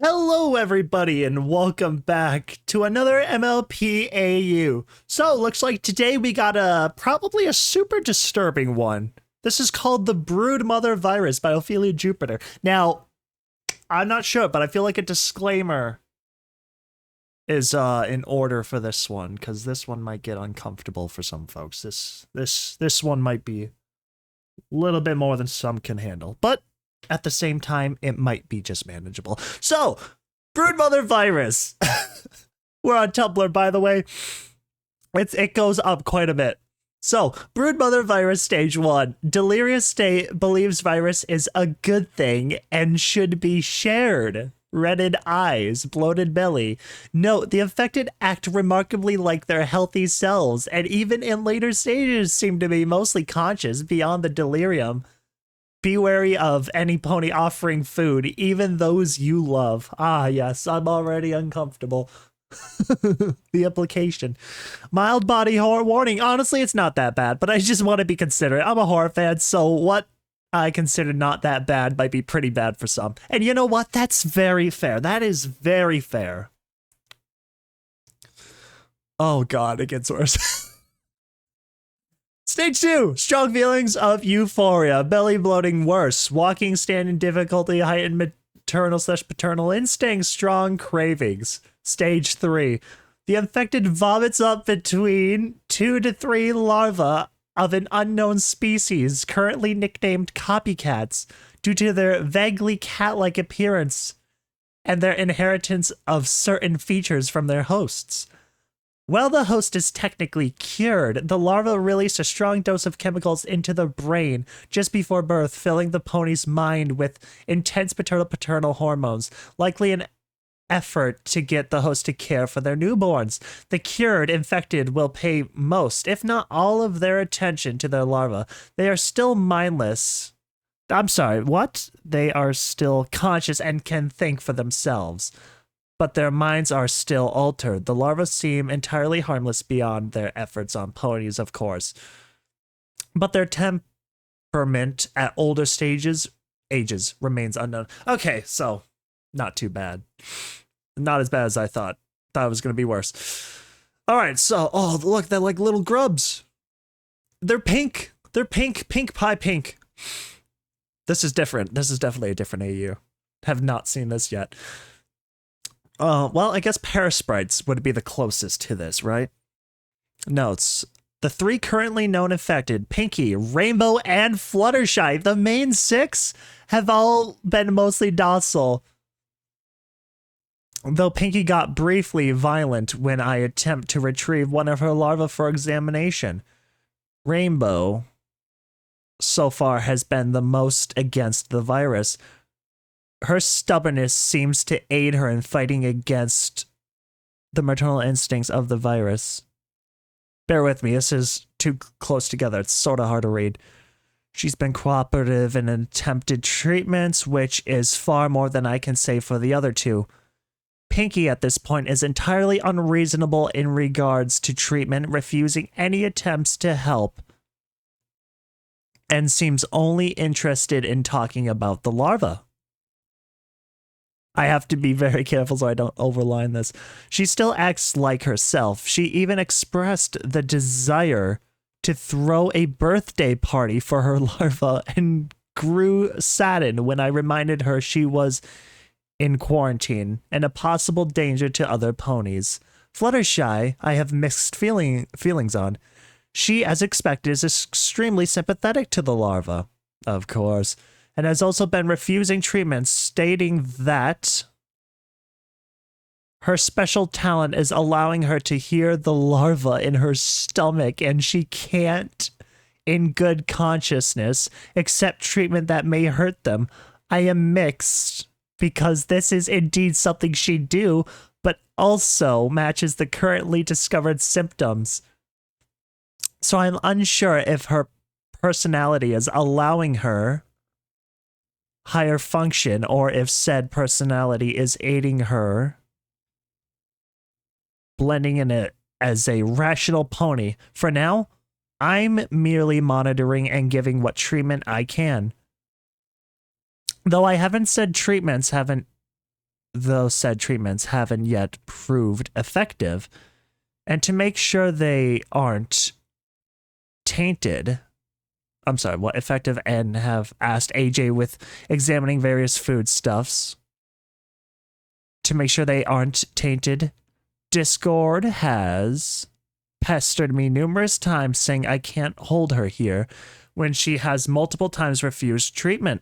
Hello everybody and welcome back to another MLP AU. So looks like today we got probably a super disturbing one. This is called the Broodmother virus by Ophelia Jupiter. Now, I'm not sure, but I feel like a disclaimer is in order for this one, because this one might get uncomfortable for some folks. This one might be a little bit more than some can handle, but at the same time, it might be just manageable. So, Broodmother virus. We're on Tumblr, by the way. It goes up quite a bit. So, Broodmother virus stage 1. Delirious state believes virus is a good thing and should be shared. Reddened eyes, bloated belly. Note, the affected act remarkably like their healthy selves, and even in later stages seem to be mostly conscious beyond the delirium. Be wary of any pony offering food, even those you love. Ah, yes, I'm already uncomfortable. The implication. Mild body horror warning. Honestly, it's not that bad, but I just want to be considerate. I'm a horror fan, so what I consider not that bad might be pretty bad for some. And you know what? That's very fair. That is very fair. Oh god, it gets worse. Stage 2, strong feelings of euphoria, belly bloating worse, walking, standing difficulty, heightened maternal/paternal instincts, strong cravings. Stage 3, the infected vomits up between 2 to 3 larvae of an unknown species, currently nicknamed copycats, due to their vaguely cat-like appearance and their inheritance of certain features from their hosts. While the host is technically cured, the larva release a strong dose of chemicals into the brain just before birth, filling the pony's mind with intense paternal hormones, likely an effort to get the host to care for their newborns. The cured infected will pay most, if not all, of their attention to their larva. They are still mindless. I'm sorry, what? They are still conscious and can think for themselves, but their minds are still altered. The larvae seem entirely harmless beyond their efforts on ponies, of course. But their temperament at older ages remains unknown. Okay, so not too bad. Not as bad as I thought. Thought it was going to be worse. All right, so, oh, look, they're like little grubs. They're pink. They're pink. Pinkie Pie pink. This is different. This is definitely a different AU. Have not seen this yet. Well, I guess Parasprites would be the closest to this, right? Notes. The 3 currently known infected, Pinkie, Rainbow, and Fluttershy, the main 6, have all been mostly docile, though Pinkie got briefly violent when I attempt to retrieve one of her larvae for examination. Rainbow, so far, has been the most against the virus. Her stubbornness seems to aid her in fighting against the maternal instincts of the virus. Bear with me, this is too close together. It's sort of hard to read. She's been cooperative in attempted treatments, which is far more than I can say for the other 2. Pinkie at this point is entirely unreasonable in regards to treatment, refusing any attempts to help, and seems only interested in talking about the larva. I have to be very careful so I don't overline this. She still acts like herself. She even expressed the desire to throw a birthday party for her larva and grew saddened when I reminded her she was in quarantine and a possible danger to other ponies. Fluttershy, I have mixed feelings on. She, as expected, is extremely sympathetic to the larva, of course, and has also been refusing treatments, stating that her special talent is allowing her to hear the larva in her stomach, and she can't, in good consciousness, accept treatment that may hurt them. I am mixed, because this is indeed something she'd do, but also matches the currently discovered symptoms. So I'm unsure if her personality is allowing her higher function, or if said personality is aiding her blending in it as a rational pony. For now, I'm merely monitoring and giving what treatment I can. Though I haven't said treatments haven't those said treatments haven't yet proved effective, and to make sure they aren't tainted, I'm sorry, what effective, and have asked AJ with examining various foodstuffs to make sure they aren't tainted. Discord has pestered me numerous times saying I can't hold her here when she has multiple times refused treatment.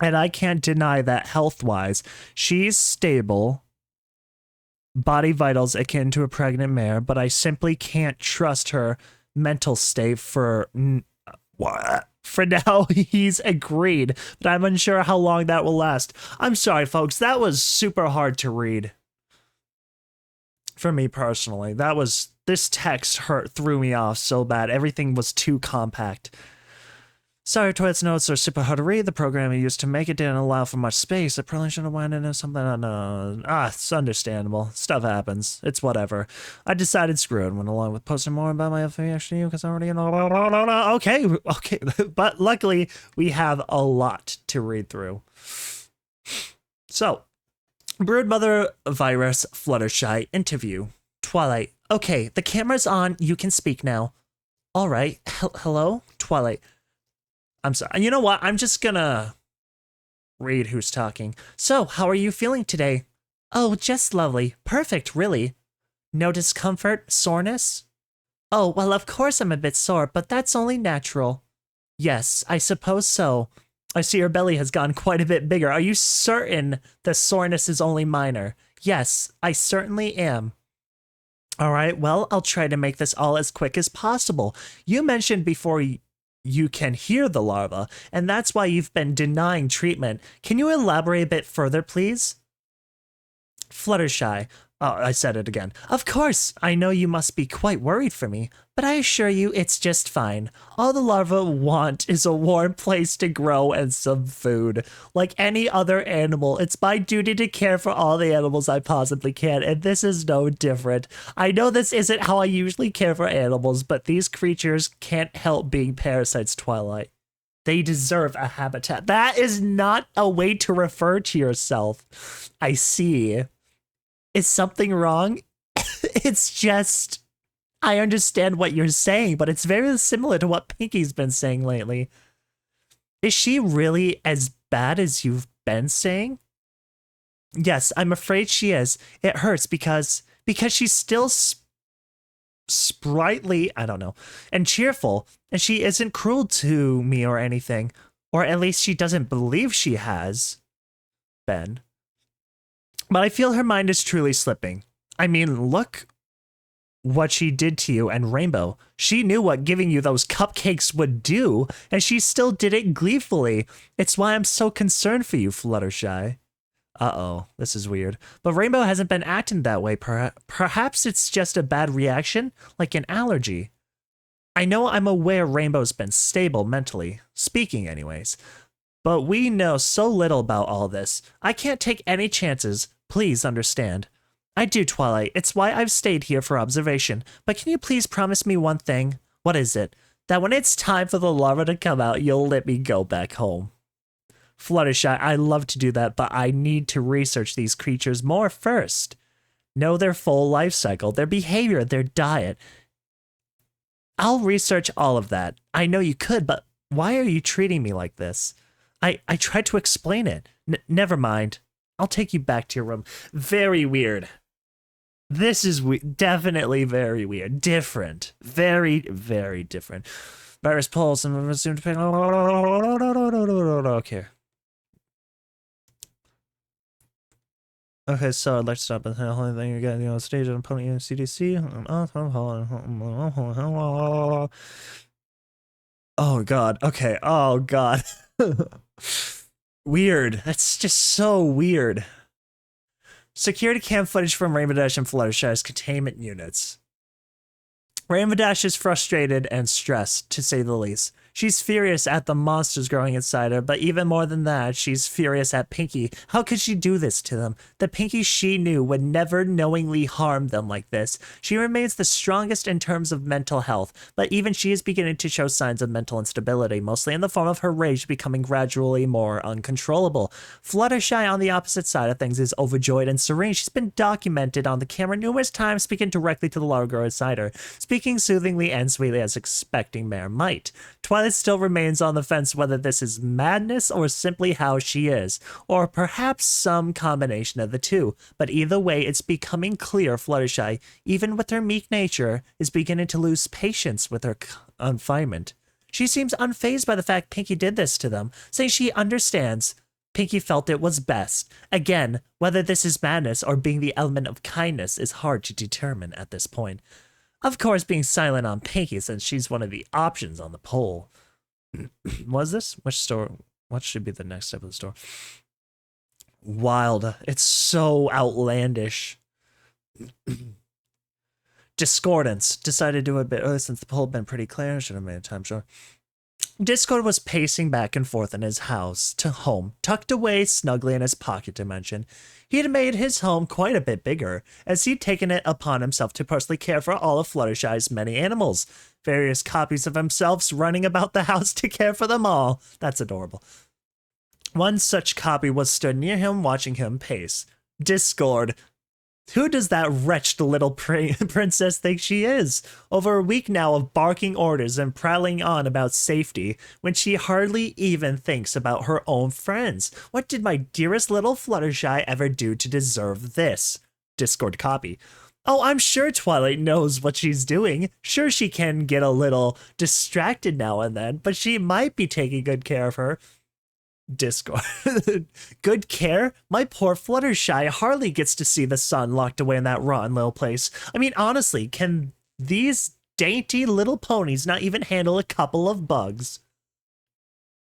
And I can't deny that health-wise, she's stable, body vitals akin to a pregnant mare, but I simply can't trust her mental state for what? For now, he's agreed, but I'm unsure how long that will last. I'm sorry, folks, that was super hard to read. For me personally, this text threw me off so bad. Everything was too compact. Sorry, Twilight notes are super hard to read. The program I used to make it didn't allow for much space. I probably should have went into something. It's understandable. Stuff happens. It's whatever. I decided screw it. Went along with posting more about my affiliation to you because I already know. Okay. But luckily, we have a lot to read through. So, Broodmother virus Fluttershy interview. Twilight. Okay, the camera's on. You can speak now. All right. Hello? Twilight. I'm sorry. You know what? I'm just gonna read who's talking. So, how are you feeling today? Oh, just lovely. Perfect, really. No discomfort? Soreness? Oh, well, of course I'm a bit sore, but that's only natural. Yes, I suppose so. I see your belly has gotten quite a bit bigger. Are you certain the soreness is only minor? Yes, I certainly am. All right, well, I'll try to make this all as quick as possible. You mentioned before you can hear the larva, and that's why you've been denying treatment. Can you elaborate a bit further, please? Fluttershy. Oh, I said it again. Of course, I know you must be quite worried for me, but I assure you it's just fine. All the larvae want is a warm place to grow and some food. Like any other animal, it's my duty to care for all the animals I possibly can, and this is no different. I know this isn't how I usually care for animals, but these creatures can't help being parasites, Twilight. They deserve a habitat. That is not a way to refer to yourself. I see. Is something wrong? It's just, I understand what you're saying, but it's very similar to what Pinkie's been saying lately. Is she really as bad as you've been saying? Yes, I'm afraid she is. It hurts because she's still sprightly, I don't know, and cheerful, and she isn't cruel to me or anything, or at least she doesn't believe she has been. But I feel her mind is truly slipping. I mean, look what she did to you and Rainbow. She knew what giving you those cupcakes would do, and she still did it gleefully. It's why I'm so concerned for you, Fluttershy. Uh-oh, this is weird. But Rainbow hasn't been acting that way. Perhaps it's just a bad reaction, like an allergy. I know I'm aware Rainbow's been stable mentally, speaking anyways. But we know so little about all this. I can't take any chances. Please understand. I do, Twilight. It's why I've stayed here for observation. But can you please promise me one thing? What is it? That when it's time for the larva to come out, you'll let me go back home. Fluttershy, I love to do that, but I need to research these creatures more first. Know their full life cycle, their behavior, their diet. I'll research all of that. I know you could, but why are you treating me like this? I tried to explain it. Never mind. I'll take you back to your room. Very weird. This is definitely very weird. Different. Very, very different. Virus pulse and assumed pain. Okay. Okay, so I'd like to stop at the only thing you got, stage and opponent in CDC. Oh god. Okay. Oh god. Weird. That's just so weird. Security cam footage from Rainbow Dash and Fluttershy's containment units. Rainbow Dash is frustrated and stressed, to say the least. She's furious at the monsters growing inside her, but even more than that, she's furious at Pinkie. How could she do this to them? The Pinkie she knew would never knowingly harm them like this. She remains the strongest in terms of mental health, but even she is beginning to show signs of mental instability, mostly in the form of her rage becoming gradually more uncontrollable. Fluttershy, on the opposite side of things, is overjoyed and serene. She's been documented on the camera numerous times, speaking directly to the larva girl inside her, speaking soothingly and sweetly as expecting mare might. Twilight still remains on the fence whether this is madness or simply how she is, or perhaps some combination of the two. But either way, it's becoming clear Fluttershy, even with her meek nature, is beginning to lose patience with her confinement. She seems unfazed by the fact Pinkie did this to them, saying she understands. Pinkie felt it was best. Again, whether this is madness or being the element of kindness is hard to determine at this point. Of course, being silent on Pinkie since she's one of the options on the poll. Was this? Which store? What should be the next step of the store? Wild. It's so outlandish. Discordance. Decided to do a bit early since the poll had been pretty clear. Should have made a time sure. Discord was pacing back and forth in his house to home, tucked away snugly in his pocket dimension. He had made his home quite a bit bigger, as he'd taken it upon himself to personally care for all of Fluttershy's many animals. Various copies of himself running about the house to care for them all. That's adorable. One such copy was stood near him, watching him pace. Discord. Who does that wretched little princess think she is? Over a week now of barking orders and prattling on about safety, when she hardly even thinks about her own friends. What did my dearest little Fluttershy ever do to deserve this? Discord copy. Oh, I'm sure Twilight knows what she's doing. Sure, she can get a little distracted now and then, but she might be taking good care of her. Discord. Good care? My poor Fluttershy hardly gets to see the sun locked away in that rotten little place. I mean, honestly, can these dainty little ponies not even handle a couple of bugs?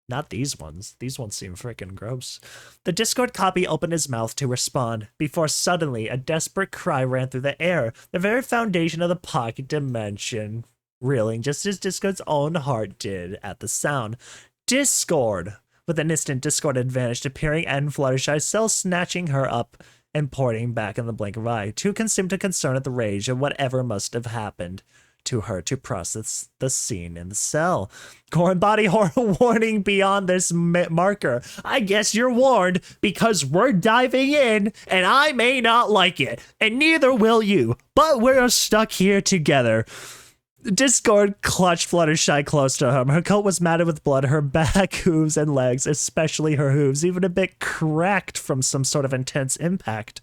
Not these ones. These ones seem freaking gross. The Discord copy opened his mouth to respond, before suddenly a desperate cry ran through the air, the very foundation of the pocket dimension, reeling just as Discord's own heart did at the sound. Discord! With an instant, Discord had vanished, appearing in Fluttershy's cell, snatching her up and porting back in the blink of an eye, too consumed to concern at the rage of whatever must have happened to her to process the scene in the cell. Corn body horror warning beyond this marker. I guess you're warned, because we're diving in, and I may not like it, and neither will you, but we're stuck here together. Discord clutched Fluttershy close to him. Her coat was matted with blood, her back, hooves, and legs, especially her hooves, even a bit cracked from some sort of intense impact.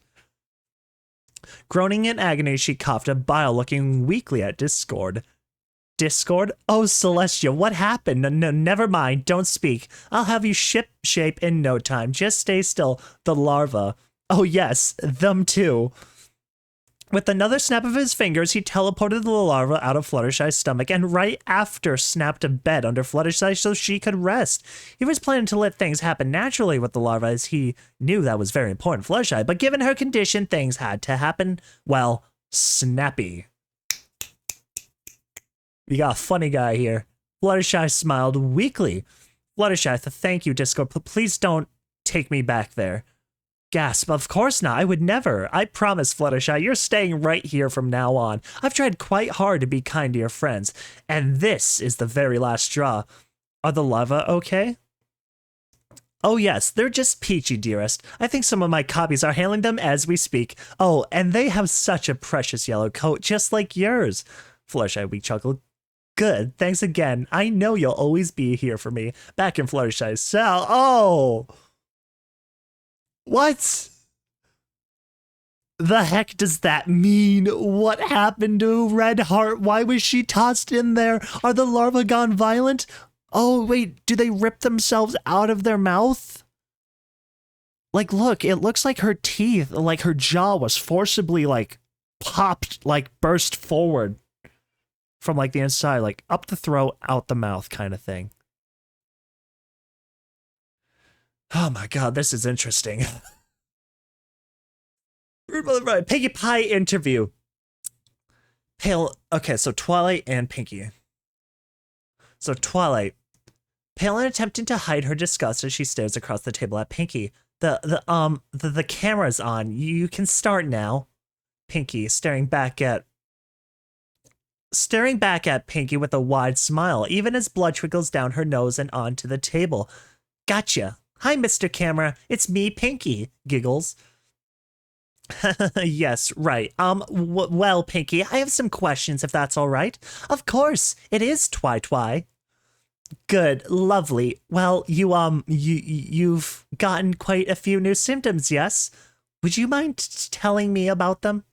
Groaning in agony, she coughed a bile, looking weakly at Discord. Discord? Oh, Celestia, what happened? No, never mind. Don't speak. I'll have you ship shape in no time. Just stay still. The larva. Oh, yes, them too. With another snap of his fingers, he teleported the larva out of Fluttershy's stomach and right after snapped a bed under Fluttershy so she could rest. He was planning to let things happen naturally with the larva as he knew that was very important for Fluttershy, but given her condition, things had to happen, well, snappy. We got a funny guy here. Fluttershy smiled weakly. Fluttershy, thank you, Discord. Please don't take me back there. Gasp, of course not. I would never. I promise, Fluttershy, you're staying right here from now on. I've tried quite hard to be kind to your friends, and this is the very last straw. Are the larvae okay? Oh yes, they're just peachy, dearest. I think some of my copies are handling them as we speak. Oh, and they have such a precious yellow coat, just like yours. Fluttershy, we chuckled. Good, thanks again. I know you'll always be here for me. Back in Fluttershy's cell. Oh! What the heck does that mean? What happened to Redheart? Why was she tossed in there? Are the larvae gone violent? Oh, wait, do they rip themselves out of their mouth? Like, look, it looks like her teeth, like her jaw was forcibly, like, popped, like, burst forward from, like, the inside, like, up the throat, out the mouth kind of thing. Oh my god, this is interesting. Broodmother, right? Pinkie Pie interview. Pale. Okay, so Twilight and Pinkie. So Twilight, Pale and attempting to hide her disgust as she stares across the table at Pinkie. The camera's on. You can start now. Pinkie staring back at Pinkie with a wide smile, even as blood trickles down her nose and onto the table. Gotcha. Hi, Mr. Camera. It's me, Pinkie. Giggles. Yes, right. Well, Pinkie, I have some questions if that's all right. Of course, it is Twi. Good, lovely. Well, you've gotten quite a few new symptoms, yes? Would you mind telling me about them?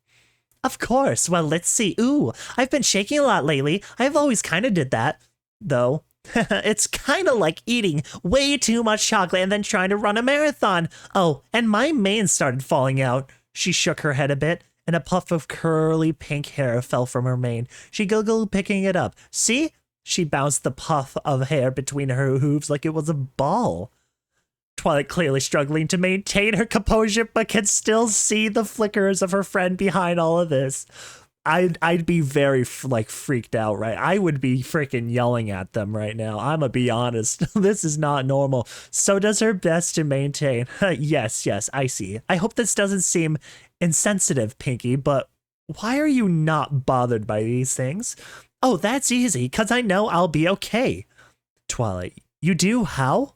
Of course. Well, let's see. Ooh, I've been shaking a lot lately. I've always kind of did that, though. It's kind of like eating way too much chocolate and then trying to run a marathon. Oh, and my mane started falling out. She shook her head a bit, and a puff of curly pink hair fell from her mane. She giggled, picking it up. See? She bounced the puff of hair between her hooves like it was a ball. Twilight clearly struggling to maintain her composure, but can still see the flickers of her friend behind all of this. I'd be very freaked out, right? I would be freaking yelling at them right now. I'ma be honest. This is not normal. So does her best to maintain. Yes, I see. I hope this doesn't seem insensitive, Pinkie, but why are you not bothered by these things? Oh, that's easy, because I know I'll be okay. Twilight, you do? How?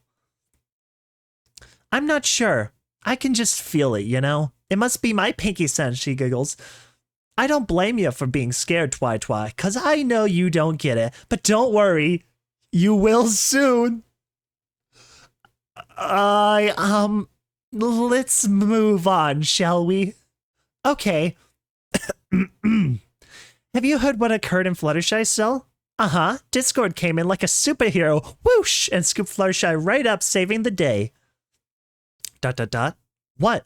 I'm not sure. I can just feel it, you know? It must be my Pinkie sense, she giggles. I don't blame you for being scared, Twi, because I know you don't get it. But don't worry, you will soon. Let's move on, shall we? Okay. Have you heard what occurred in Fluttershy's cell? Uh-huh. Discord came in like a superhero, whoosh, and scooped Fluttershy right up, saving the day. ... What?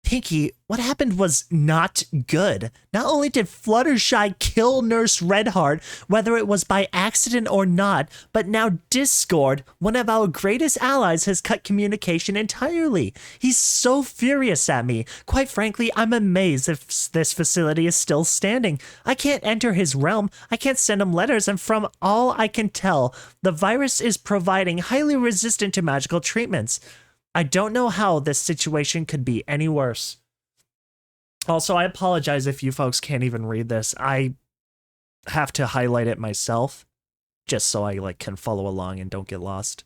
Pinkie, what happened was not good. Not only did Fluttershy kill Nurse Redheart, whether it was by accident or not, but now Discord, one of our greatest allies, has cut communication entirely. He's so furious at me. Quite frankly, I'm amazed if this facility is still standing. I can't enter his realm. I can't send him letters, and from all I can tell, the virus is providing highly resistant to magical treatments. I don't know how this situation could be any worse. Also, I apologize if you folks can't even read this. I have to highlight it myself, just so I can follow along and don't get lost.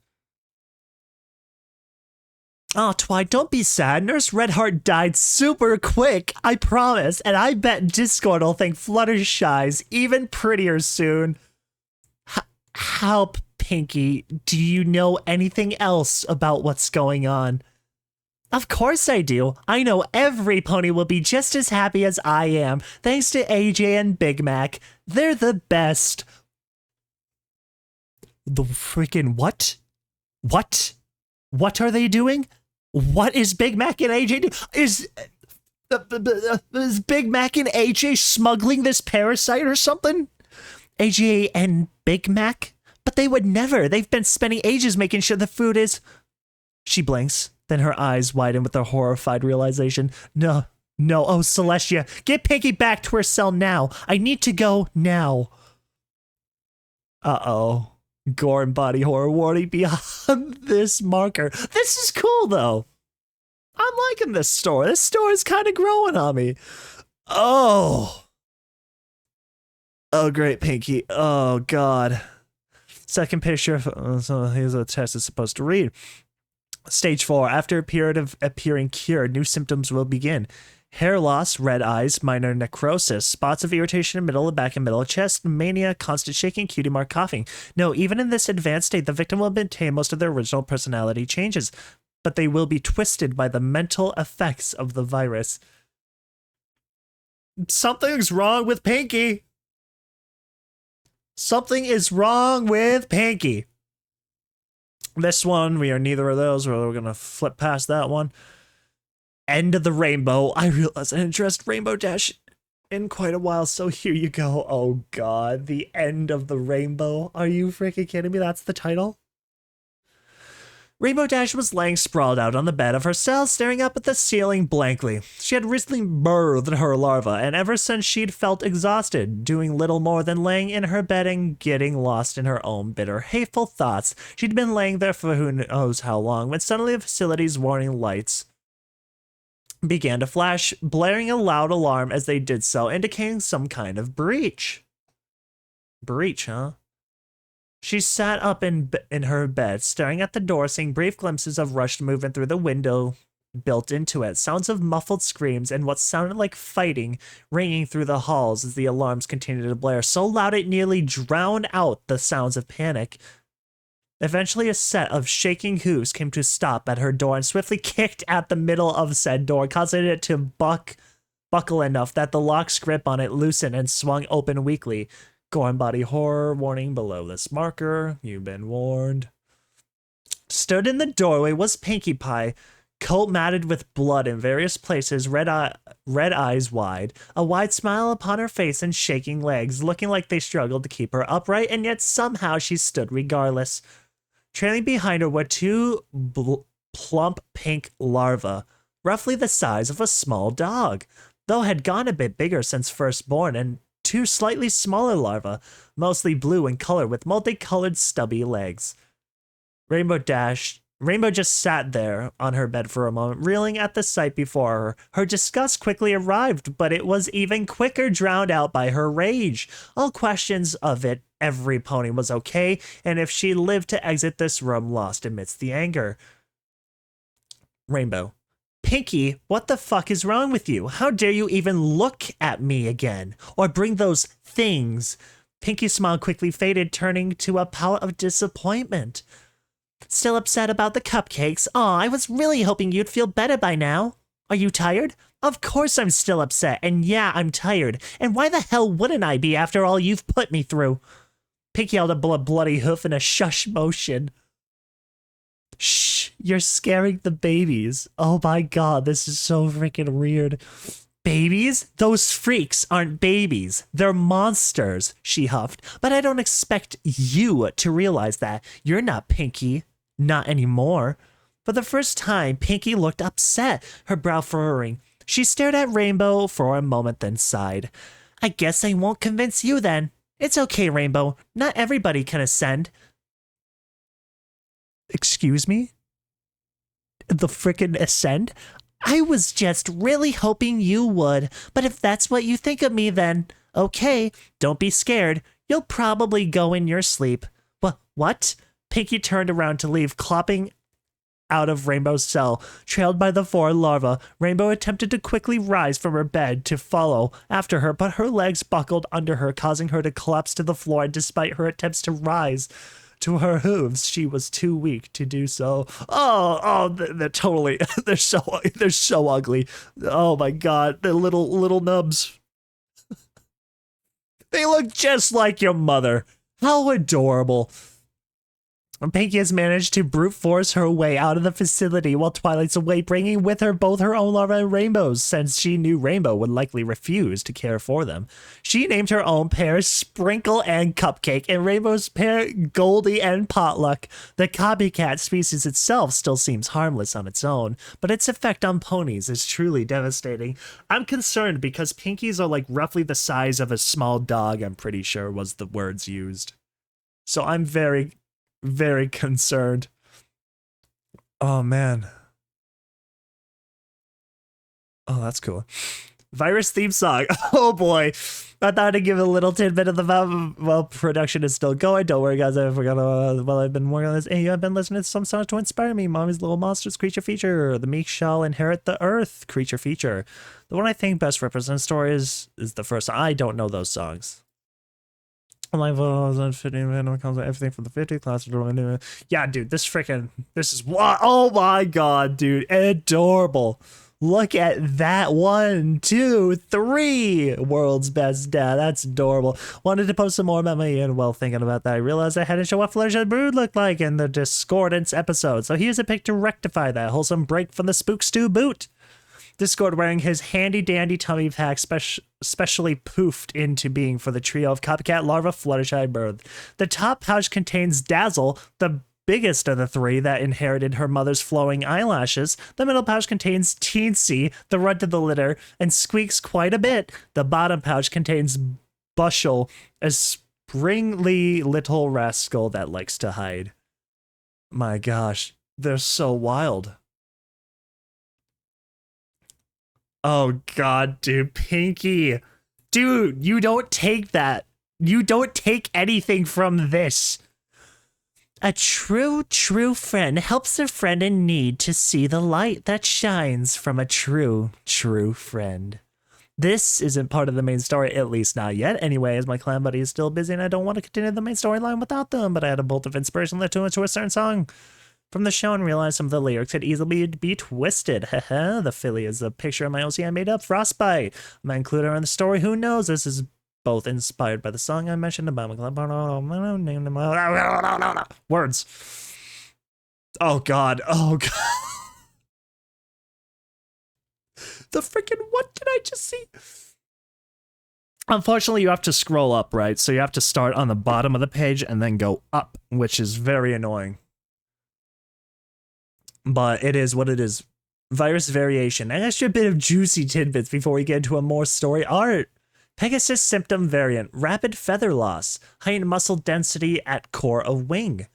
Oh, Twi, don't be sad. Nurse Redheart died super quick, I promise, and I bet Discord will think Fluttershy's even prettier soon. Help, Pinkie, do you know anything else about what's going on? Of course I do. I know every pony will be just as happy as I am, thanks to AJ and Big Mac. They're the best. The freaking what? What? What are they doing? What is Big Mac and AJ doing? Is Big Mac and AJ smuggling this parasite or something? AJ and Big Mac? But they would never. They've been spending ages making sure the food is... She blinks, then her eyes widen with a horrified realization. No. Oh, Celestia, get Pinkie back to her cell now. I need to go now. Uh-oh. Gore and body horror warning beyond this marker. This is cool, though. I'm liking this story. This story's kind of growing on me. Oh, great, Pinkie. Oh, God. Second picture. So here's what the test is supposed to read. Stage 4. After a period of appearing cured, new symptoms will begin. Hair loss, red eyes, minor necrosis, spots of irritation in middle of back and middle of chest, mania, constant shaking, cutie mark, coughing. No, even in this advanced state, the victim will maintain most of their original personality changes, but they will be twisted by the mental effects of the virus. Something's wrong with Pinkie. Something is wrong with Pinkie. This one, we are neither of those. We're going to flip past that one. End of the rainbow. I realize I didn't dress Rainbow Dash in quite a while, so here you go. Oh, God. The end of the rainbow. Are you freaking kidding me? That's the title? Rainbow Dash was laying sprawled out on the bed of her cell, staring up at the ceiling blankly. She had recently birthed her larva, and ever since she'd felt exhausted, doing little more than laying in her bed and getting lost in her own bitter, hateful thoughts. She'd been laying there for who knows how long, when suddenly the facility's warning lights began to flash, blaring a loud alarm as they did so, indicating some kind of breach. Breach, huh? She sat up in her bed, staring at the door, seeing brief glimpses of rushed movement through the window built into it, sounds of muffled screams and what sounded like fighting ringing through the halls as the alarms continued to blare, so loud it nearly drowned out the sounds of panic. Eventually, a set of shaking hooves came to stop at her door and swiftly kicked at the middle of said door, causing it to buckle enough that the lock's grip on it loosened and swung open weakly. Gore and body horror warning below this marker. You've been warned. Stood in the doorway was Pinkie Pie, coat matted with blood in various places, red eyes wide, a wide smile upon her face and shaking legs, looking like they struggled to keep her upright, and yet somehow she stood regardless. Trailing behind her were two plump pink larvae, roughly the size of a small dog, though had gone a bit bigger since first born, and two slightly smaller larvae, mostly blue in color with multicolored stubby legs. Rainbow just sat there on her bed for a moment, reeling at the sight before her. Her disgust quickly arrived, but it was even quicker drowned out by her rage. All questions of it, every pony was okay, and if she lived to exit this room lost amidst the anger. Rainbow. Pinkie, what the fuck is wrong with you? How dare you even look at me again? Or bring those things? Pinkie's smile quickly faded, turning to a pout of disappointment. Still upset about the cupcakes? Aw, I was really hoping you'd feel better by now. Are you tired? Of course I'm still upset, and yeah, I'm tired. And why the hell wouldn't I be after all you've put me through? Pinkie held a bloody hoof in a shush motion. Shh, you're scaring the babies. Oh my god, this is so freaking weird. Babies? Those freaks aren't babies. They're monsters, she huffed. But I don't expect you to realize that. You're not Pinkie. Not anymore. For the first time, Pinkie looked upset, her brow furrowing. She stared at Rainbow for a moment, then sighed. I guess I won't convince you then. It's okay, Rainbow. Not everybody can ascend. Excuse me? The frickin' ascend? I was just really hoping you would, but if that's what you think of me, then okay, don't be scared. You'll probably go in your sleep. What? Pinkie turned around to leave, clopping out of Rainbow's cell. Trailed by the four larvae, Rainbow attempted to quickly rise from her bed to follow after her, but her legs buckled under her, causing her to collapse to the floor, despite her attempts to rise to her hooves. She was too weak to do so. They're totally, they're so ugly. Oh my god, the little nubs. They look just like your mother. How adorable. Pinkie has managed to brute force her way out of the facility while Twilight's away, bringing with her both her own larvae and Rainbow's, since she knew Rainbow would likely refuse to care for them. She named her own pair Sprinkle and Cupcake, and Rainbow's pair Goldie and Potluck. The copycat species itself still seems harmless on its own, but its effect on ponies is truly devastating. I'm concerned because Pinkies are like roughly the size of a small dog, I'm pretty sure was the words used. So I'm very concerned. Oh man. Oh, that's cool. Virus theme song. Oh boy. I thought I'd give a little tidbit of the vibe. Well, production is still going. Don't worry, guys. I forgot. I've been working on this. Hey, I've been listening to some songs to inspire me. Mommy's Little Monsters creature feature. The Meek Shall Inherit the Earth creature feature. The one I think best represents stories is the first. I don't know those songs. Like everything from the 50 class. Yeah, dude, this is what. Oh my god, dude, adorable. Look at that. 1, 2, 3. World's best dad. That's adorable. Wanted to post some more about me, and while thinking about that, I realized I hadn't shown what Fluttershy and Brood looked like in the Discordance episode. So here's a pic to rectify that. Wholesome break from the Spook Stew boot. Discord wearing his handy-dandy tummy pack specially poofed into being for the trio of copycat larva Fluttershy birth. The top pouch contains Dazzle, the biggest of the three that inherited her mother's flowing eyelashes. The middle pouch contains Teensy, the runt of the litter, and squeaks quite a bit. The bottom pouch contains Bushel, a springly little rascal that likes to hide. My gosh, they're so wild. Oh god, dude, Pinkie. Dude, you don't take that. You don't take anything from this. A true friend helps a friend in need to see the light that shines from a true friend. This isn't part of the main story, at least not yet. Anyway, as my clan buddy is still busy and I don't want to continue the main storyline without them, but I had a bolt of inspiration that turned into a certain song from the show and realized some of the lyrics could easily be twisted. Haha, the filly is a picture of my OC I made up, Frostbite. I might include her in the story, who knows? This is both inspired by the song I mentioned about my words. Oh god, oh god. The freaking, what did I just see? Unfortunately, you have to scroll up, right? So you have to start on the bottom of the page and then go up, which is very annoying. But it is what it is. Virus variation. An extra bit of juicy tidbits before we get into a more story art. Pegasus symptom variant. Rapid feather loss. Heightened muscle density at core of wing.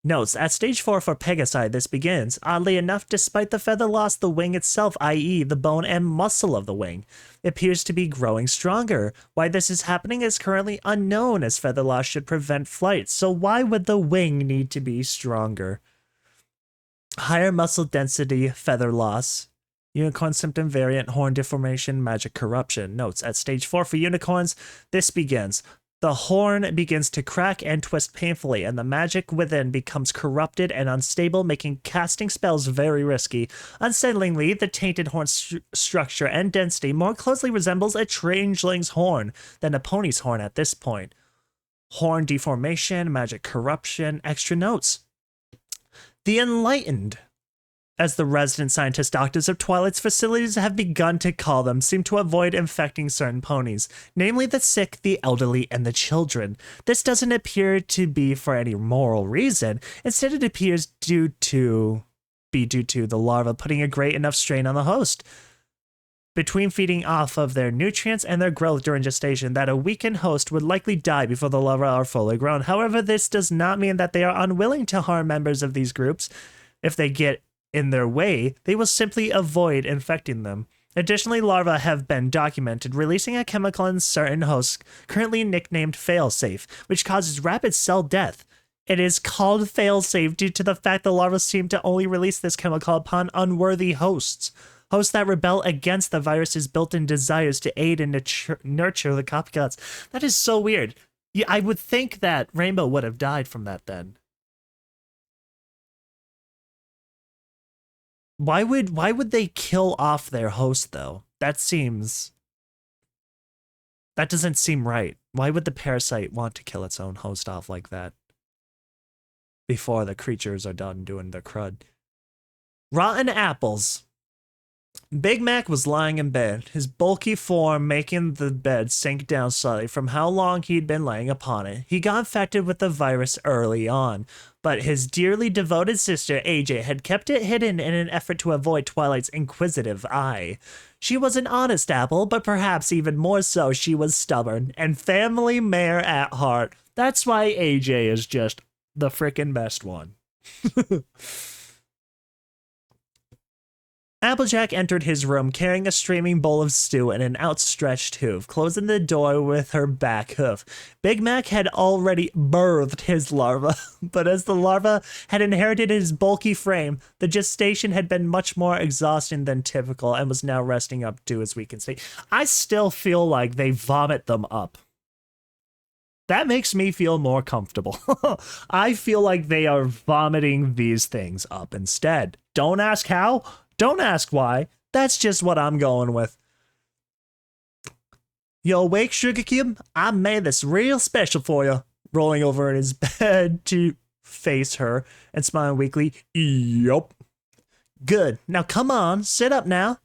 Notes, at stage 4 for Pegasi, this begins. Oddly enough, despite the feather loss, the wing itself, i.e. the bone and muscle of the wing, appears to be growing stronger. Why this is happening is currently unknown, as feather loss should prevent flight, so why would the wing need to be stronger? Higher muscle density, feather loss. Unicorn symptom variant, horn deformation, magic corruption. Notes, at stage 4 for unicorns, this begins. The horn begins to crack and twist painfully, and the magic within becomes corrupted and unstable, making casting spells very risky. Unsettlingly, the tainted horn structure and density more closely resembles a changeling's horn than a pony's horn at this point. Horn deformation, magic corruption, extra notes. The enlightened, as the resident scientist doctors of Twilight's facilities have begun to call them, seem to avoid infecting certain ponies, namely the sick, the elderly, and the children. This doesn't appear to be for any moral reason. Instead, it appears due to the larva putting a great enough strain on the host. Between feeding off of their nutrients and their growth during gestation, that a weakened host would likely die before the larvae are fully grown. However, this does not mean that they are unwilling to harm members of these groups. If they get in their way, they will simply avoid infecting them. Additionally, larvae have been documented releasing a chemical in certain hosts currently nicknamed failsafe, which causes rapid cell death. It is called failsafe due to the fact the larvae seem to only release this chemical upon unworthy hosts. Hosts that rebel against the virus's built-in desires to aid and nurture the copycats. That is so weird. Yeah, I would think that Rainbow would have died from that then. Why would they kill off their host though? That doesn't seem right. Why would the parasite want to kill its own host off like that? Before the creatures are done doing their crud. Rotten apples. Big Mac was lying in bed, his bulky form making the bed sink down slightly from how long he'd been laying upon it. He got infected with the virus early on, but his dearly devoted sister, AJ, had kept it hidden in an effort to avoid Twilight's inquisitive eye. She was an honest apple, but perhaps even more so, she was stubborn and family mare at heart. That's why AJ is just the frickin' best one. Applejack entered his room carrying a streaming bowl of stew and an outstretched hoof, closing the door with her back hoof. Big Mac had already birthed his larva, but as the larva had inherited his bulky frame, the gestation had been much more exhausting than typical and was now resting up to his weakened state. I still feel like they vomit them up. That makes me feel more comfortable. I feel like they are vomiting these things up instead. Don't ask how. Don't ask why. That's just what I'm going with. You awake, Sugar Cube? I made this real special for you. Rolling over in his bed to face her and smiling weakly. Yup. Good. Now come on, sit up now.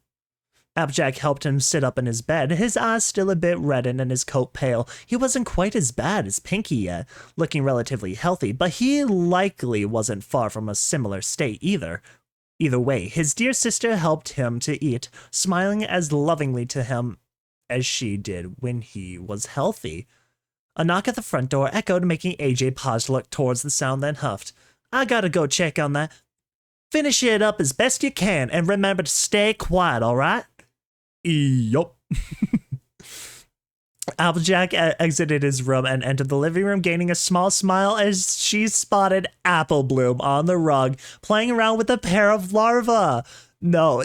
Applejack helped him sit up in his bed, his eyes still a bit reddened and his coat pale. He wasn't quite as bad as Pinkie yet, looking relatively healthy, but he likely wasn't far from a similar state either. Either way, his dear sister helped him to eat, smiling as lovingly to him as she did when he was healthy. A knock at the front door echoed, making AJ pause to look towards the sound, then huffed. I gotta go check on that. Finish it up as best you can, and remember to stay quiet, alright? Yup. Applejack exited his room and entered the living room, gaining a small smile as she spotted Apple Bloom on the rug, playing around with a pair of larvae. No.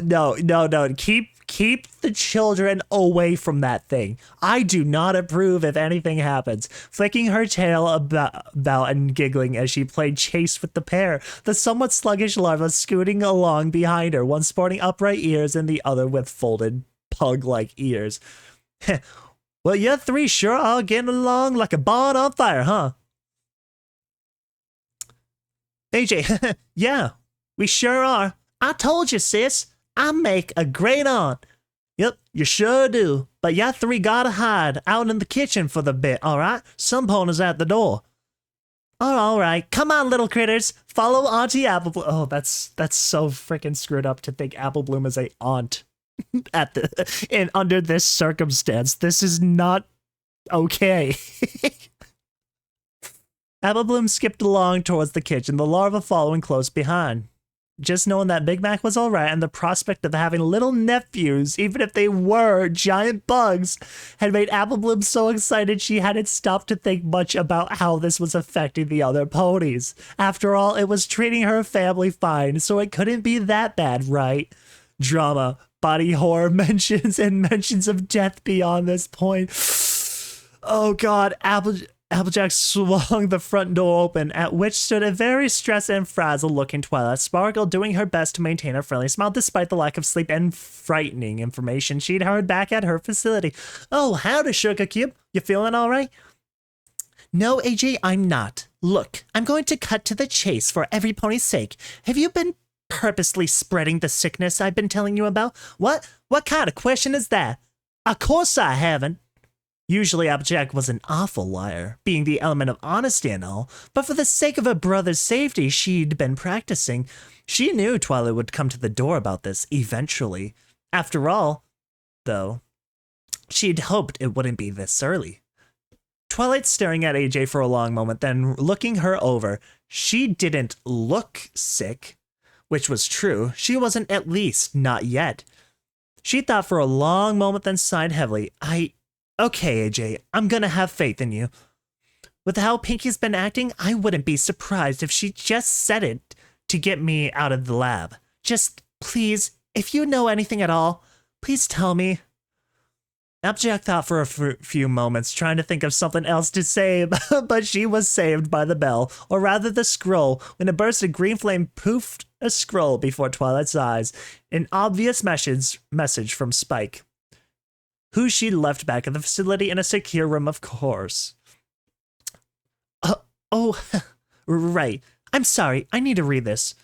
Keep the children away from that thing. I do not approve if anything happens. Flicking her tail about and giggling as she played chase with the pair, the somewhat sluggish larva scooting along behind her, one sporting upright ears and the other with folded pug-like ears. Well, you three sure are getting along like a barn on fire, huh? AJ, yeah, we sure are. I told you, sis. I make a great aunt. Yep, you sure do. But ya three gotta hide out in the kitchen for the bit, alright? Some ponies at the door. Alright, come on, little critters. Follow Auntie Apple Bloom. Oh, that's so freaking screwed up to think Apple Bloom is a aunt and under this circumstance. This is not okay. Apple Bloom skipped along towards the kitchen, the larva following close behind. Just knowing that Big Mac was alright and the prospect of having little nephews, even if they were giant bugs, had made Apple Bloom so excited she hadn't stopped to think much about how this was affecting the other ponies. After all, it was treating her family fine, so it couldn't be that bad, right? Drama, body horror mentions, and mentions of death beyond this point. Oh god, Applejack swung the front door open, at which stood a very stressed and frazzled-looking Twilight Sparkle, doing her best to maintain a friendly smile despite the lack of sleep and frightening information she'd heard back at her facility. Oh, howdy, Sugar Cube. You feeling all right? No, AJ, I'm not. Look, I'm going to cut to the chase for every pony's sake. Have you been purposely spreading the sickness I've been telling you about? What? What kind of question is that? Of course I haven't. Usually Applejack was an awful liar, being the element of honesty and all, but for the sake of her brother's safety, she'd been practicing. She knew Twilight would come to the door about this eventually. After all, though, she'd hoped it wouldn't be this early. Twilight staring at AJ for a long moment, then looking her over. She didn't look sick, which was true. She wasn't, at least not yet. She thought for a long moment, then sighed heavily. Okay, AJ, I'm gonna have faith in you. With how Pinkie's been acting, I wouldn't be surprised if she just said it to get me out of the lab. Just, please, if you know anything at all, please tell me. Applejack thought for a few moments, trying to think of something else to say, but she was saved by the bell, or rather the scroll, when a burst of green flame poofed a scroll before Twilight's eyes, an obvious message from Spike, who she'd left back at the facility in a secure room, of course. Right. I'm sorry, I need to read this.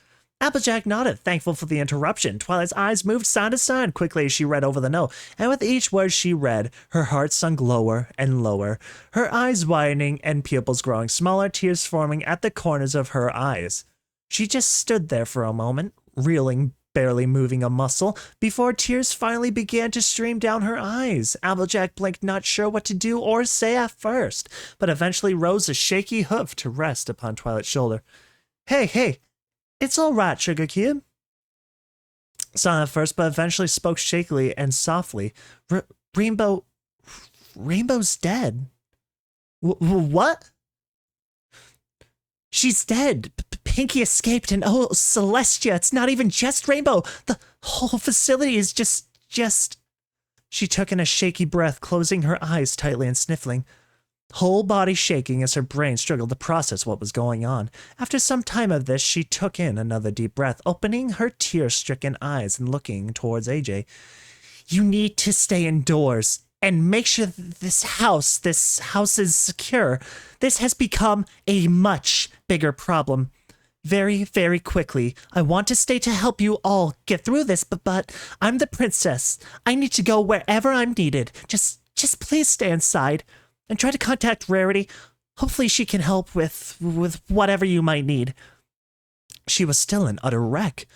Applejack nodded, thankful for the interruption. Twilight's eyes moved side to side quickly as she read over the note, and with each word she read, her heart sunk lower and lower, her eyes widening and pupils growing smaller, tears forming at the corners of her eyes. She just stood there for a moment, reeling, barely moving a muscle, before tears finally began to stream down her eyes. Applejack blinked, not sure what to do or say at first, but eventually rose a shaky hoof to rest upon Twilight's shoulder. Hey, it's all right, Sugar Cube. Silent at first, but eventually spoke shakily and softly. Rainbow's dead. What? She's dead. Pinkie escaped, and oh, Celestia, it's not even just Rainbow. The whole facility is just... She took in a shaky breath, closing her eyes tightly and sniffling, whole body shaking as her brain struggled to process what was going on. After some time of this, she took in another deep breath, opening her tear-stricken eyes and looking towards AJ. You need to stay indoors and make sure this house is secure. This has become a much bigger problem. very, very quickly. I want to stay to help you all get through this, but I'm the princess. I need to go wherever I'm needed. Just please stay inside and try to contact Rarity. Hopefully she can help with whatever you might need. She was still an utter wreck,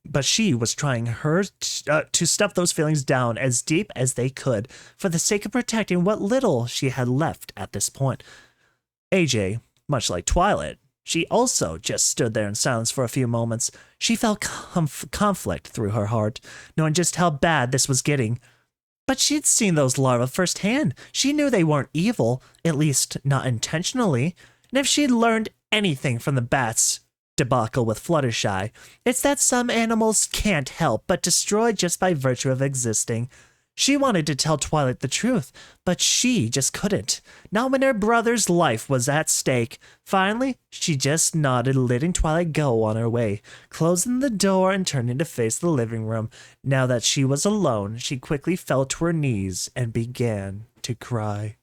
but she was trying to stuff those feelings down as deep as they could for the sake of protecting what little she had left at this point. AJ, much like Twilight, she also just stood there in silence for a few moments. She felt conflict through her heart, knowing just how bad this was getting. But she'd seen those larvae firsthand. She knew they weren't evil, at least not intentionally. And if she'd learned anything from the bats' debacle with Fluttershy, it's that some animals can't help but destroy just by virtue of existing. She wanted to tell Twilight the truth, but she just couldn't. Not when her brother's life was at stake. Finally, she just nodded, letting Twilight go on her way, closing the door and turning to face the living room. Now that she was alone, she quickly fell to her knees and began to cry.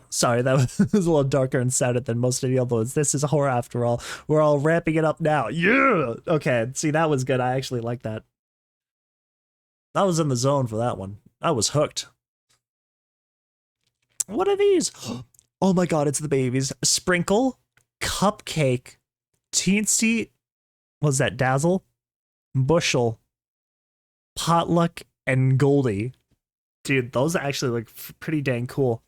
Sorry, that was a little darker and sadder than most of the other ones. This is horror after all. We're all ramping it up now. Yeah! Okay, see, that was good. I actually like that. I was in the zone for that one. I was hooked. What are these? Oh my god, it's the babies. Sprinkle, Cupcake, Teensy, was that Dazzle? Bushel, Potluck, and Goldie. Dude, those actually look pretty dang cool.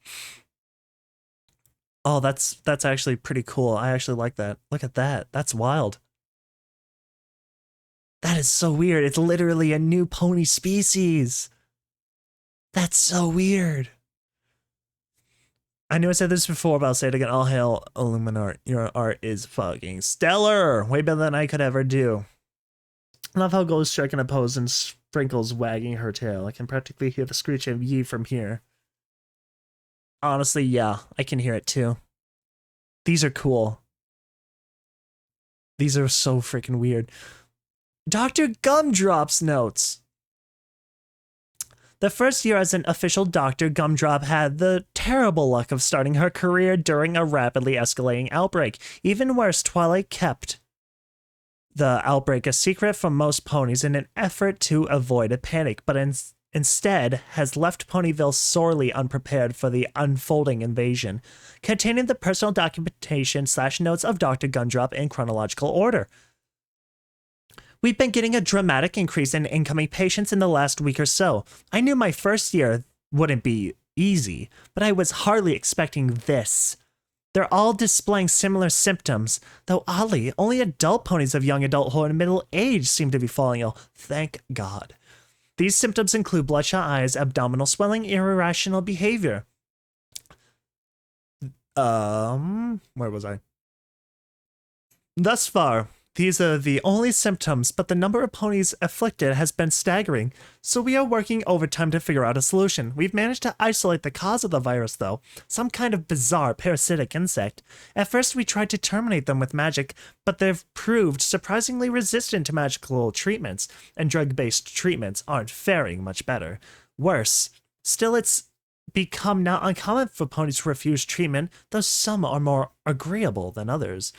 Oh, that's actually pretty cool. I actually like that. Look at that. That's wild. That is so weird. It's literally a new pony species. That's so weird. I knew I said this before, but I'll say it again. All hail, Illuminart. Your art is fucking stellar. Way better than I could ever do. I love how Ghost striking a pose and Sprinkles wagging her tail. I can practically hear the screech of Yi from here. Honestly, yeah, I can hear it too. These are cool. These are so freaking weird. Dr. Gumdrop's notes. The first year as an official doctor, Gumdrop had the terrible luck of starting her career during a rapidly escalating outbreak. Even worse, Twilight kept the outbreak a secret from most ponies in an effort to avoid a panic, but instead has left Ponyville sorely unprepared for the unfolding invasion, containing the personal documentation / notes of Dr. Gumdrop in chronological order. We've been getting a dramatic increase in incoming patients in the last week or so. I knew my first year wouldn't be easy, but I was hardly expecting this. They're all displaying similar symptoms, though oddly, only adult ponies of young adulthood and middle age seem to be falling ill. Thank God. These symptoms include bloodshot eyes, abdominal swelling, irrational behavior. Where was I? Thus far, these are the only symptoms, but the number of ponies afflicted has been staggering, so we are working overtime to figure out a solution. We've managed to isolate the cause of the virus, though, some kind of bizarre parasitic insect. At first, we tried to terminate them with magic, but they've proved surprisingly resistant to magical treatments, and drug-based treatments aren't faring much better. Worse, still it's become not uncommon for ponies to refuse treatment, though some are more agreeable than others.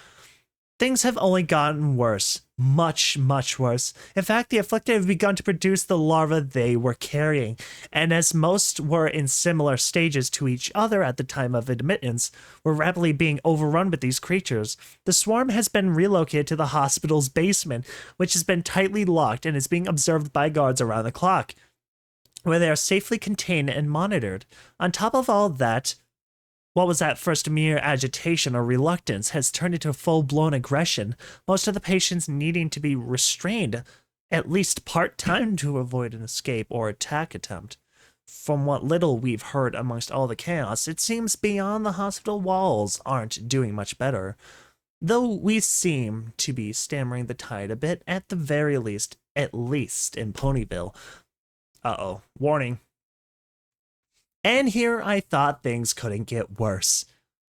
Things have only gotten worse. Much, much worse. In fact, the afflicted have begun to produce the larvae they were carrying, and as most were in similar stages to each other at the time of admittance, were rapidly being overrun with these creatures. The swarm has been relocated to the hospital's basement, which has been tightly locked and is being observed by guards around the clock, where they are safely contained and monitored. On top of all that, what was at first mere agitation or reluctance has turned into full-blown aggression, most of the patients needing to be restrained at least part-time to avoid an escape or attack attempt. From what little we've heard amongst all the chaos, it seems beyond the hospital walls aren't doing much better, though we seem to be stammering the tide a bit at the very least, at least in Ponyville. Uh-oh. Warning. And here I thought things couldn't get worse.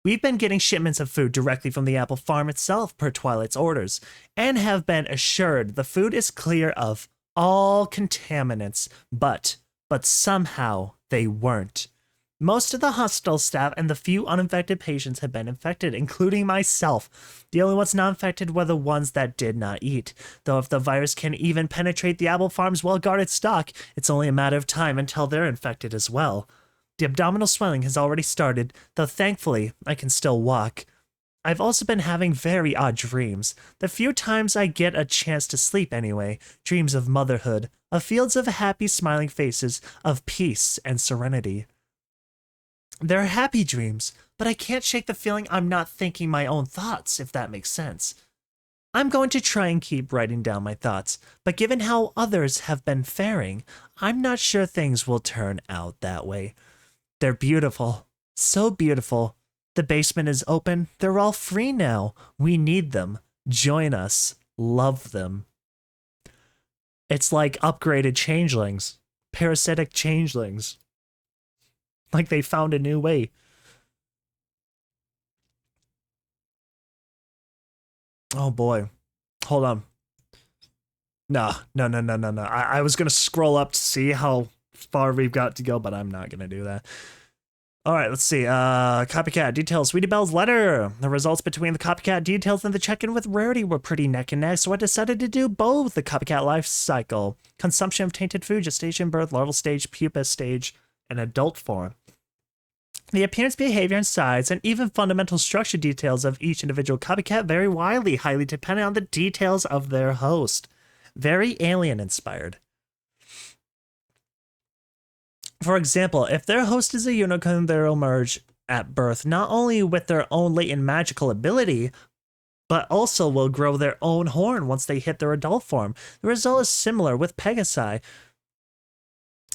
We've been getting shipments of food directly from the apple farm itself per Twilight's orders, and have been assured the food is clear of all contaminants, but somehow they weren't. Most of the hospital staff and the few uninfected patients have been infected, including myself. The only ones not infected were the ones that did not eat. Though if the virus can even penetrate the apple farm's well-guarded stock, it's only a matter of time until they're infected as well. The abdominal swelling has already started, though thankfully I can still walk. I've also been having very odd dreams. The few times I get a chance to sleep anyway, dreams of motherhood, of fields of happy smiling faces, of peace and serenity. They're happy dreams, but I can't shake the feeling I'm not thinking my own thoughts, if that makes sense. I'm going to try and keep writing down my thoughts, but given how others have been faring, I'm not sure things will turn out that way. They're beautiful. So beautiful. The basement is open. They're all free now. We need them. Join us. Love them. It's like upgraded changelings. Parasitic changelings. Like they found a new way. Oh boy. Hold on. No. I was going to scroll up to see how far we've got to go, but I'm not going to do that. All right, let's see. Copycat details. Sweetie Belle's letter. The results between the copycat details and the check-in with Rarity were pretty neck and neck, so I decided to do both. The copycat life cycle. Consumption of tainted food, gestation, birth, larval stage, pupa stage, and adult form. The appearance, behavior, and size, and even fundamental structure details of each individual copycat vary widely, highly dependent on the details of their host. Very alien-inspired. For example, if their host is a unicorn, they'll emerge at birth not only with their own latent magical ability, but also will grow their own horn once they hit their adult form. The result is similar with Pegasi,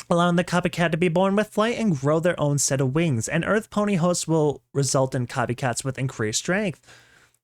allowing the copycat to be born with flight and grow their own set of wings. And Earth Pony hosts will result in copycats with increased strength.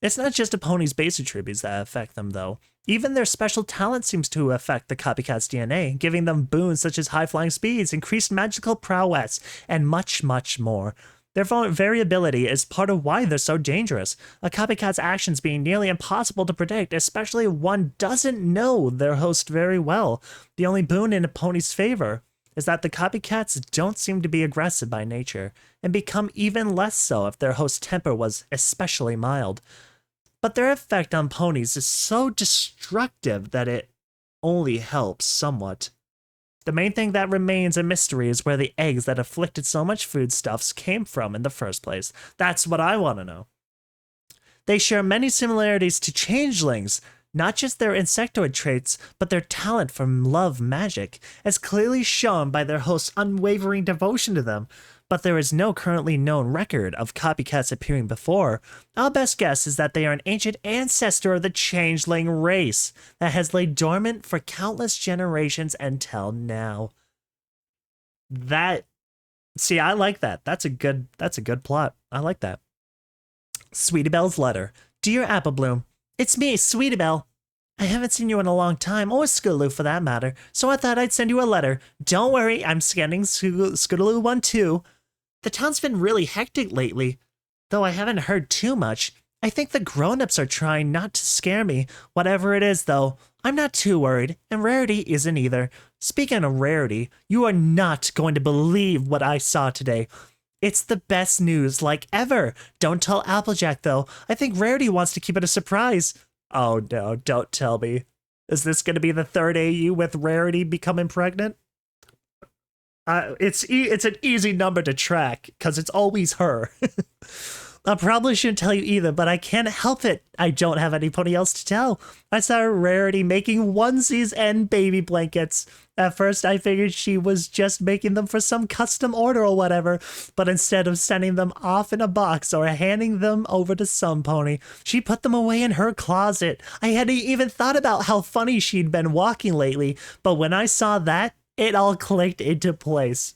It's not just a pony's base attributes that affect them, though. Even their special talent seems to affect the copycat's DNA, giving them boons such as high-flying speeds, increased magical prowess, and much, much more. Their variability is part of why they're so dangerous, a copycat's actions being nearly impossible to predict, especially if one doesn't know their host very well. The only boon in a pony's favor is that the copycats don't seem to be aggressive by nature, and become even less so if their host's temper was especially mild. But their effect on ponies is so destructive that it only helps somewhat. The main thing that remains a mystery is where the eggs that afflicted so much foodstuffs came from in the first place. That's what I want to know. They share many similarities to changelings, not just their insectoid traits, but their talent for love magic, as clearly shown by their host's unwavering devotion to them. But there is no currently known record of copycats appearing before. Our best guess is that they are an ancient ancestor of the changeling race that has laid dormant for countless generations until now. See, I like that. That's a good plot. I like that. Sweetie Belle's letter. Dear Apple Bloom, it's me, Sweetie Belle. I haven't seen you in a long time, or Scootaloo for that matter, so I thought I'd send you a letter. Don't worry, I'm scanning Scootaloo 1 too. The town's been really hectic lately, though I haven't heard too much. I think the grown-ups are trying not to scare me. Whatever it is, though, I'm not too worried, and Rarity isn't either. Speaking of Rarity, you are not going to believe what I saw today. It's the best news, like ever. Don't tell Applejack, though. I think Rarity wants to keep it a surprise. Oh no, don't tell me. Is this going to be the third AU with Rarity becoming pregnant? It's an easy number to track, because it's always her. I probably shouldn't tell you either, but I can't help it. I don't have anybody else to tell. I saw Rarity making onesies and baby blankets. At first, I figured she was just making them for some custom order or whatever, but instead of sending them off in a box or handing them over to some pony, she put them away in her closet. I hadn't even thought about how funny she'd been walking lately, but when I saw that, it all clicked into place.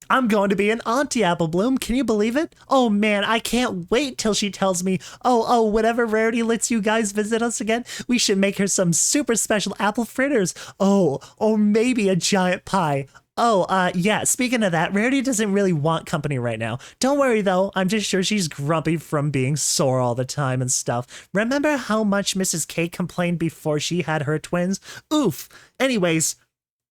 I'm going to be an Auntie Apple Bloom. Can you believe it? Oh man, I can't wait till she tells me, whenever Rarity lets you guys visit us again, we should make her some super special apple fritters. Oh, or maybe a giant pie. Yeah, speaking of that, Rarity doesn't really want company right now. Don't worry though, I'm just sure she's grumpy from being sore all the time and stuff. Remember how much Mrs. K complained before she had her twins? Oof. Anyways,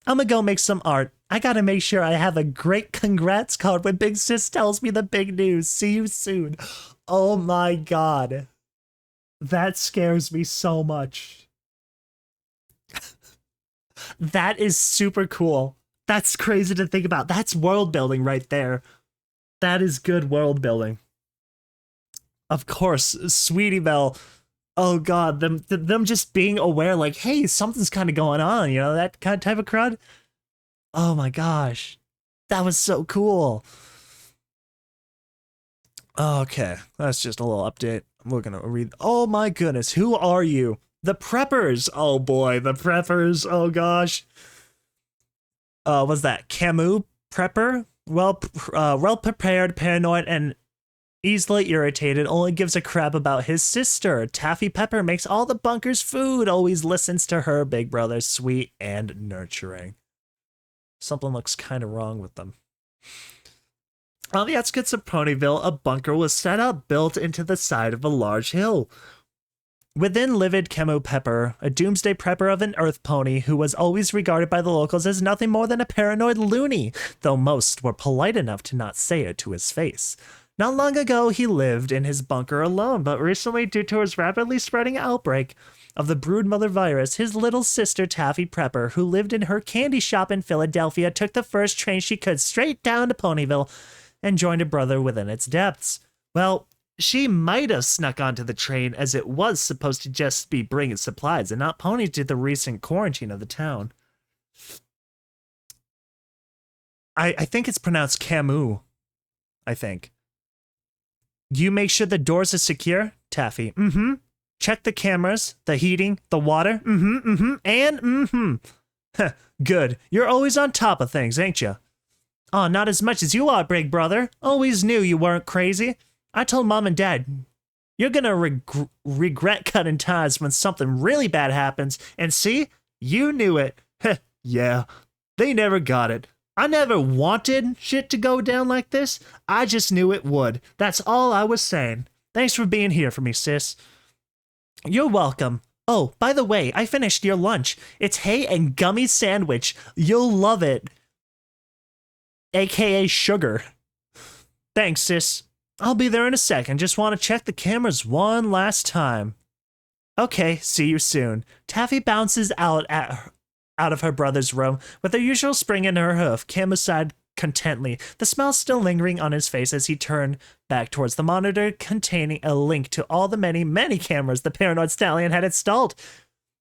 I'm gonna go make some art. I gotta make sure I have a great congrats card when Big Sis tells me the big news. See you soon. Oh my god. That scares me so much. That is super cool. That's crazy to think about. That's world building right there. That is good world building. Of course, Sweetie Belle. Oh god, them just being aware, like, hey, something's kind of going on, you know, that kind of type of crowd. Oh my gosh, that was so cool. Okay, that's just a little update. We're gonna read. Oh my goodness, who are you? The Preppers. Oh boy, the Preppers. Oh gosh. Was that Camus Prepper? Well prepared, paranoid, and easily irritated, only gives a crap about his sister. Taffy Pepper makes all the bunkers food, always listens to her big brother, sweet and nurturing. Something looks kind of wrong with them. On the outskirts of Ponyville, a bunker was set up, built into the side of a large hill. Within lived Camus Pepper, a doomsday prepper of an earth pony who was always regarded by the locals as nothing more than a paranoid loony, though most were polite enough to not say it to his face. Not long ago, he lived in his bunker alone, but recently, due to his rapidly spreading outbreak of the Broodmother virus, his little sister Taffy Prepper, who lived in her candy shop in Philadelphia, took the first train she could straight down to Ponyville and joined a brother within its depths. Well, she might have snuck onto the train as it was supposed to just be bringing supplies and not ponies to the recent quarantine of the town. I think it's pronounced Camus. I think. You make sure the doors are secure? Taffy. Mm-hmm. Check the cameras, the heating, the water. Mm-hmm, and mm-hmm. Good. You're always on top of things, ain't you? Oh, not as much as you are, big brother. Always knew you weren't crazy. I told Mom and Dad, you're gonna regret cutting ties when something really bad happens. And see? You knew it. Yeah. They never got it. I never wanted shit to go down like this. I just knew it would. That's all I was saying. Thanks for being here for me, sis. You're welcome. Oh, by the way, I finished your lunch. It's hay and gummy sandwich. You'll love it. AKA sugar. Thanks, sis. I'll be there in a second. Just want to check the cameras one last time. Okay, see you soon. Taffy bounces out of her brother's room with her usual spring in her hoof. Camus sighed contently, the smile still lingering on his face as he turned back towards the monitor containing a link to all the many, many cameras the paranoid stallion had installed.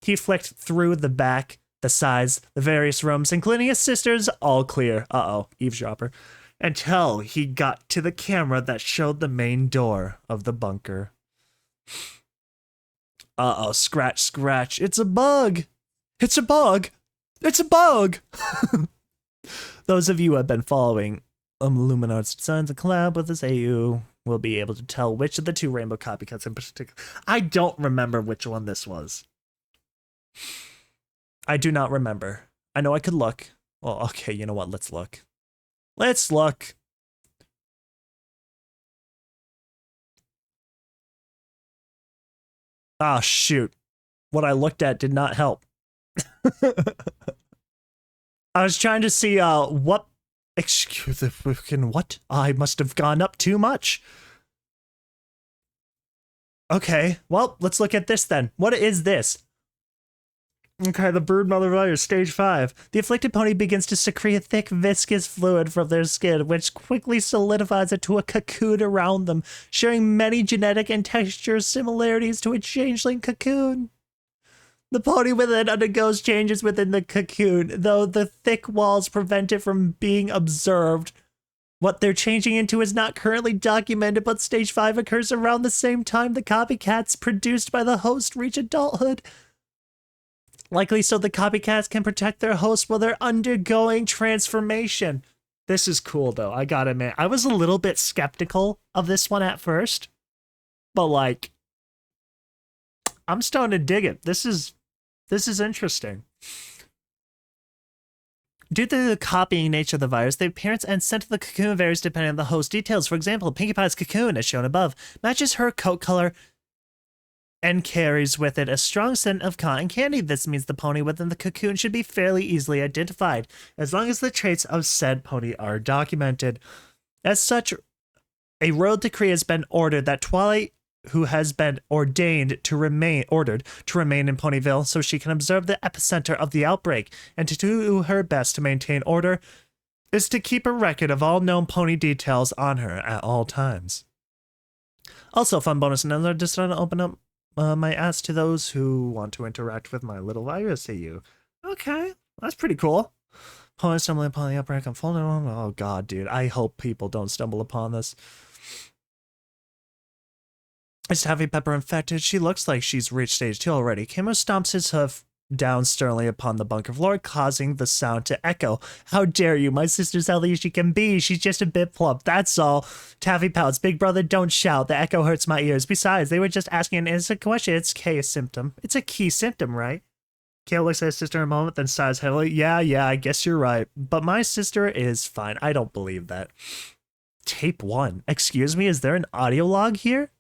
He flicked through the back, the sides, the various rooms, including his sister's, all clear. Uh-oh, eavesdropper. Until he got to the camera that showed the main door of the bunker. Uh-oh, scratch, scratch. It's a bug. It's a bug. It's a bug. Those of you who have been following Luminar's Sons of Collab with this AU will be able to tell which of the two rainbow copycats in particular. I don't remember which one this was. I do not remember. I know I could look. Well, okay, you know what? Let's look. Let's look. Ah, shoot. What I looked at did not help. I was trying to see what. Excuse the freaking what? I must have gone up too much. Okay, well, let's look at this then. What is this? Okay, the Broodmother virus, stage 5. The afflicted pony begins to secrete thick, viscous fluid from their skin, which quickly solidifies into a cocoon around them, sharing many genetic and texture similarities to a changeling cocoon. The pony within undergoes changes within the cocoon, though the thick walls prevent it from being observed. What they're changing into is not currently documented, but stage 5 occurs around the same time the copycats produced by the host reach adulthood. Likely so the copycats can protect their host while they're undergoing transformation. This is cool, though, I gotta admit. I was a little bit skeptical of this one at first, but, like, I'm starting to dig it. This is interesting. Due to the copying nature of the virus, the appearance and scent of the cocoon varies depending on the host details. For example, Pinkie Pie's cocoon, as shown above, matches her coat color and carries with it a strong scent of cotton candy. This means the pony within the cocoon should be fairly easily identified, as long as the traits of said pony are documented. As such, a royal decree has been ordered that Twilight, who has been ordered to remain in Ponyville so she can observe the epicenter of the outbreak and to do her best to maintain order, is to keep a record of all known pony details on her at all times. Also, fun bonus announcement, just want to open up my ass to those who want to interact with my little virus EU. Okay, that's pretty cool. Pony stumbling upon the outbreak, I'm falling on. Oh god, dude, I hope people don't stumble upon this. Is Taffy Pepper infected? She looks like she's reached stage 2 already. Kimmo stomps his hoof down sternly upon the bunker floor, causing the sound to echo. How dare you? My sister's healthy as she can be. She's just a bit plump, that's all. Taffy pouts. Big brother, don't shout. The echo hurts my ears. Besides, they were just asking an innocent question. It's a symptom. It's a key symptom, right? Kale looks at his sister a moment, then sighs heavily. Yeah, I guess you're right. But my sister is fine. I don't believe that. Tape 1. Excuse me, is there an audio log here?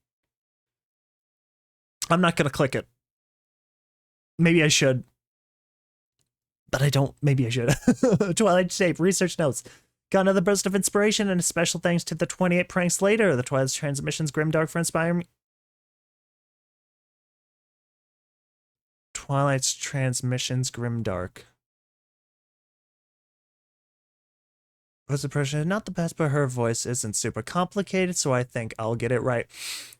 I'm not going to click it. Maybe I should. But I don't. Maybe I should. Twilight tape. Research notes. Got another burst of inspiration and a special thanks to the 28 pranks later. The Twilight's transmissions grimdark for inspiring me. Twilight's transmissions grimdark. What's the pressure? Not the best, but her voice isn't super complicated, so I think I'll get it right.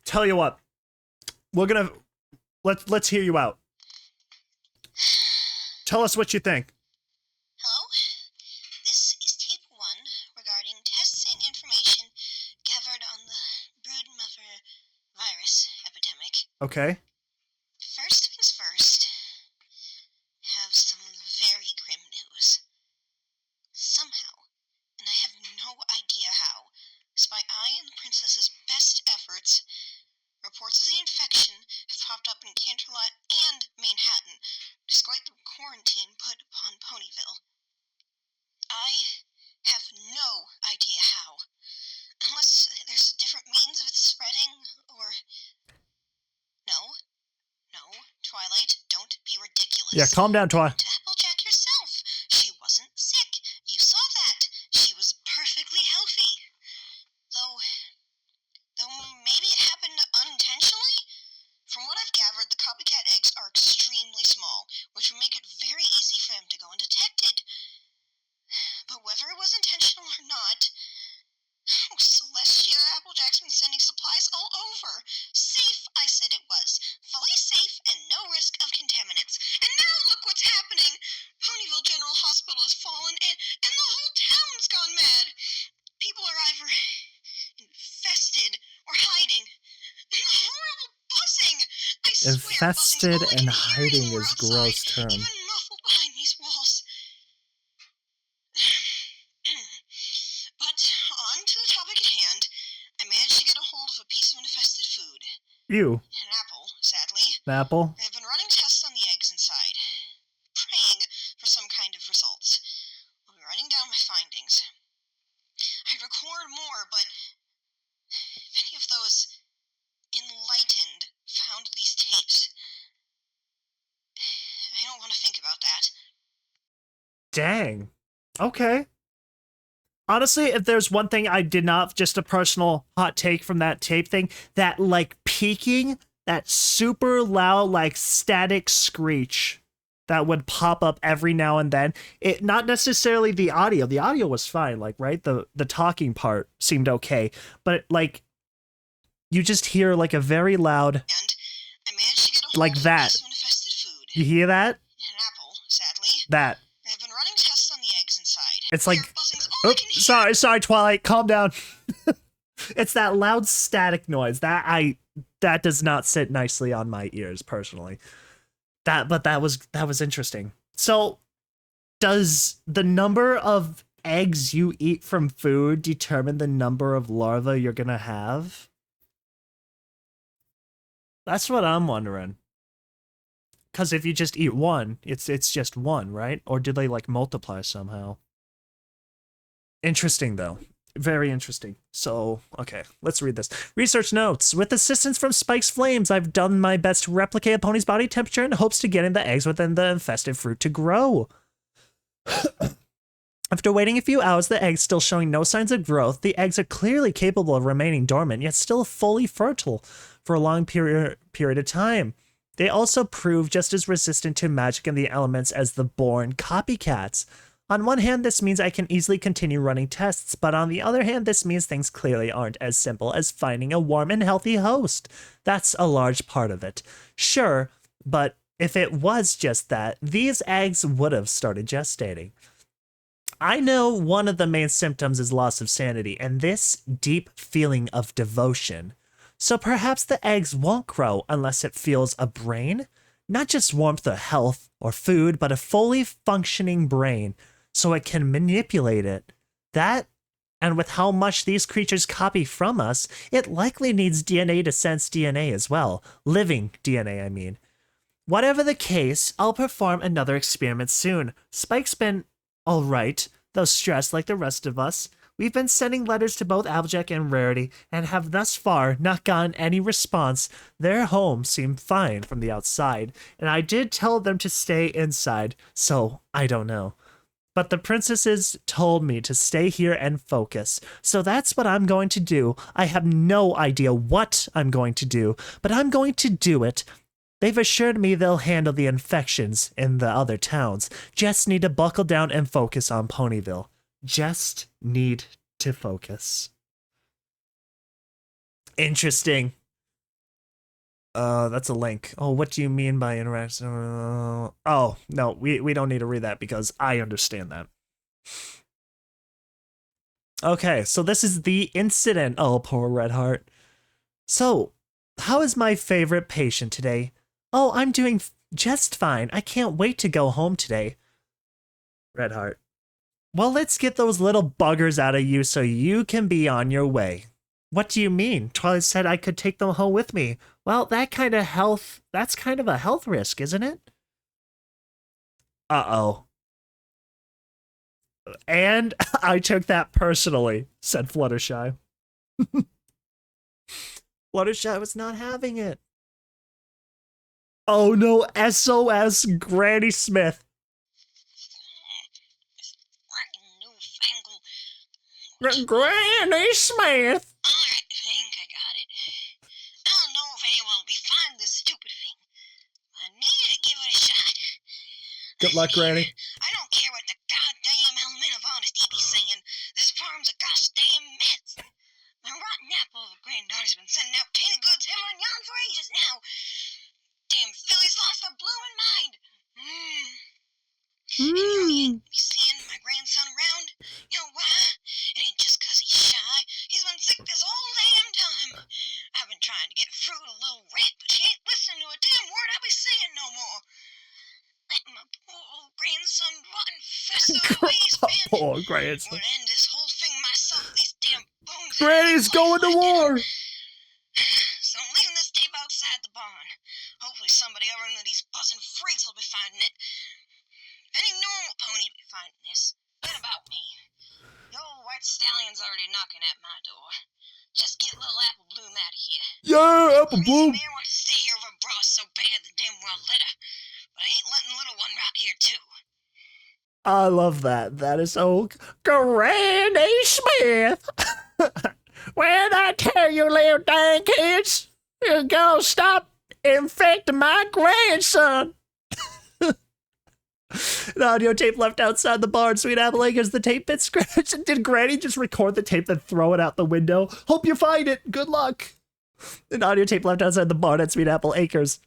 Tell you what. We're gonna let's hear you out. Tell us what you think. Hello, this is tape 1 regarding tests and information gathered on the Broodmother virus epidemic. Okay. First things first, have some very grim news. Somehow, and I have no idea how, despite I and the princess's best efforts, reports of the infection have popped up in Canterlot and Manhattan, despite the quarantine put upon Ponyville. I have no idea how. Unless there's a different means of it spreading, or... No, Twilight, don't be ridiculous. Yeah, calm down, Twilight. To Applejack yourself. She wasn't sick. You saw that. She was perfectly healthy. Though maybe it happened unintentionally? From what I've gathered, the copycat eggs are extremely small, which would make it very easy for them to go undetected. But whether it was intentional or not, Celestia, Applejack's been sending supplies all over. Safe, I said it was. Fully safe and no risk of contaminants. And now look what's happening. Ponyville General Hospital has fallen and the whole town's gone mad. People are either infested or hiding. And the horrible buzzing. I swear, Infested buzzing's all I and can hear hiding anymore is outside, gross term. even muffled behind these walls. But on to the topic at hand. I managed to get a hold of a piece of infested food. You. An apple, sadly. An apple? I've been running tests on the eggs inside, praying for some kind of results. I'll be writing down my findings. I'd record more, but if any of those enlightened found these tapes, I don't want to think about that. Dang. Okay. Honestly, if there's one thing I did not, just a personal hot take from that tape thing, that like peaking, that super loud, like static screech that would pop up every now and then. It not necessarily the audio. The audio was fine, like, right? The talking part seemed okay. But like you just hear like a very loud, And I managed to get a hold like of that. a piece of infested food. You hear that? An apple, sadly. That. I've been running tests on the eggs inside. It's like, Weird buzzing's all I can hear. sorry, Twilight, calm down. It's that loud static noise that does not sit nicely on my ears personally. But that was interesting. So, does the number of eggs you eat from food determine the number of larvae you're gonna have? That's what I'm wondering. Because if you just eat one, it's just one, right? Or do they like multiply somehow? Interesting though. Very interesting. So, okay, let's read this. Research notes. With assistance from Spike's flames, I've done my best to replicate a pony's body temperature in hopes to getting the eggs within the infested fruit to grow. After waiting a few hours, the eggs still showing no signs of growth, the eggs are clearly capable of remaining dormant, yet still fully fertile for a long period of time. They also prove just as resistant to magic and the elements as the born copycats. On one hand, this means I can easily continue running tests, but on the other hand, this means things clearly aren't as simple as finding a warm and healthy host. That's a large part of it. Sure, but if it was just that, these eggs would have started gestating. I know one of the main symptoms is loss of sanity, and this deep feeling of devotion. So perhaps the eggs won't grow unless it feels a brain? Not just warmth or health or food, but a fully functioning brain, so it can manipulate it. That, and with how much these creatures copy from us, it likely needs DNA to sense DNA as well. Living DNA, I mean. Whatever the case, I'll perform another experiment soon. Spike's been alright, though stressed like the rest of us. We've been sending letters to both Applejack and Rarity, and have thus far not gotten any response. Their home seemed fine from the outside, and I did tell them to stay inside, so I don't know. But the princesses told me to stay here and focus, so that's what I'm going to do. I have no idea what I'm going to do, but I'm going to do it. They've assured me they'll handle the infections in the other towns. Just need to buckle down and focus on Ponyville. Just need to focus. Interesting. That's a link. Oh, what do you mean by interaction? Oh, no, we don't need to read that because I understand that. Okay, so this is the incident. Oh, poor Redheart. So, how is my favorite patient today? Oh, I'm doing just fine. I can't wait to go home today. Redheart. Well, let's get those little buggers out of you so you can be on your way. What do you mean? Twilight said I could take them home with me. Well, that's kind of a health risk, isn't it? Uh-oh. And I took that personally, said Fluttershy. Fluttershy was not having it. Oh no, SOS Granny Smith. Granny Smith! Alright, I think I got it. I don't know if anyone will be finding this stupid thing. I need to give it a shot. Good luck, Granny. I don't care what the goddamn element of honesty be saying. This farm's a gosh damn mess. My rotten apple of a granddaughter's been sending out canned goods here and yon for ages now. Damn filly's lost their blooming mind. And you ain't seeing my grandson around. You know why? It ain't just 'cause he's shy. He's been sick this whole damn time. I've been trying to get through to little rat, but she ain't listening to a damn word I be saying no more. Let my poor old grandson rot and fester the way he's been. Poor grandson. Would end this whole thing myself. These damn bones. Granny's going to war. So I'm leaving this tape outside the barn. Hopefully somebody other than these buzzing freaks will be finding it. If any normal pony will be finding this, forget about me. The old white stallion's already knocking at my door. Just get little Apple Bloom out of here. Yeah, Apple Bloom. Man wants to stay here over bra so bad the damn well let her. But I ain't letting little one rot here too. I love that. That is so Granny Smith. When I tell you, little dang kids, you're gonna stop infecting my grandson. The audio tape left outside the barn. Sweet Apple Acres, the tape bit scratched. Did Granny just record the tape then throw it out the window? Hope you find it. Good luck. An audio tape left outside the barn at Sweet Apple Acres.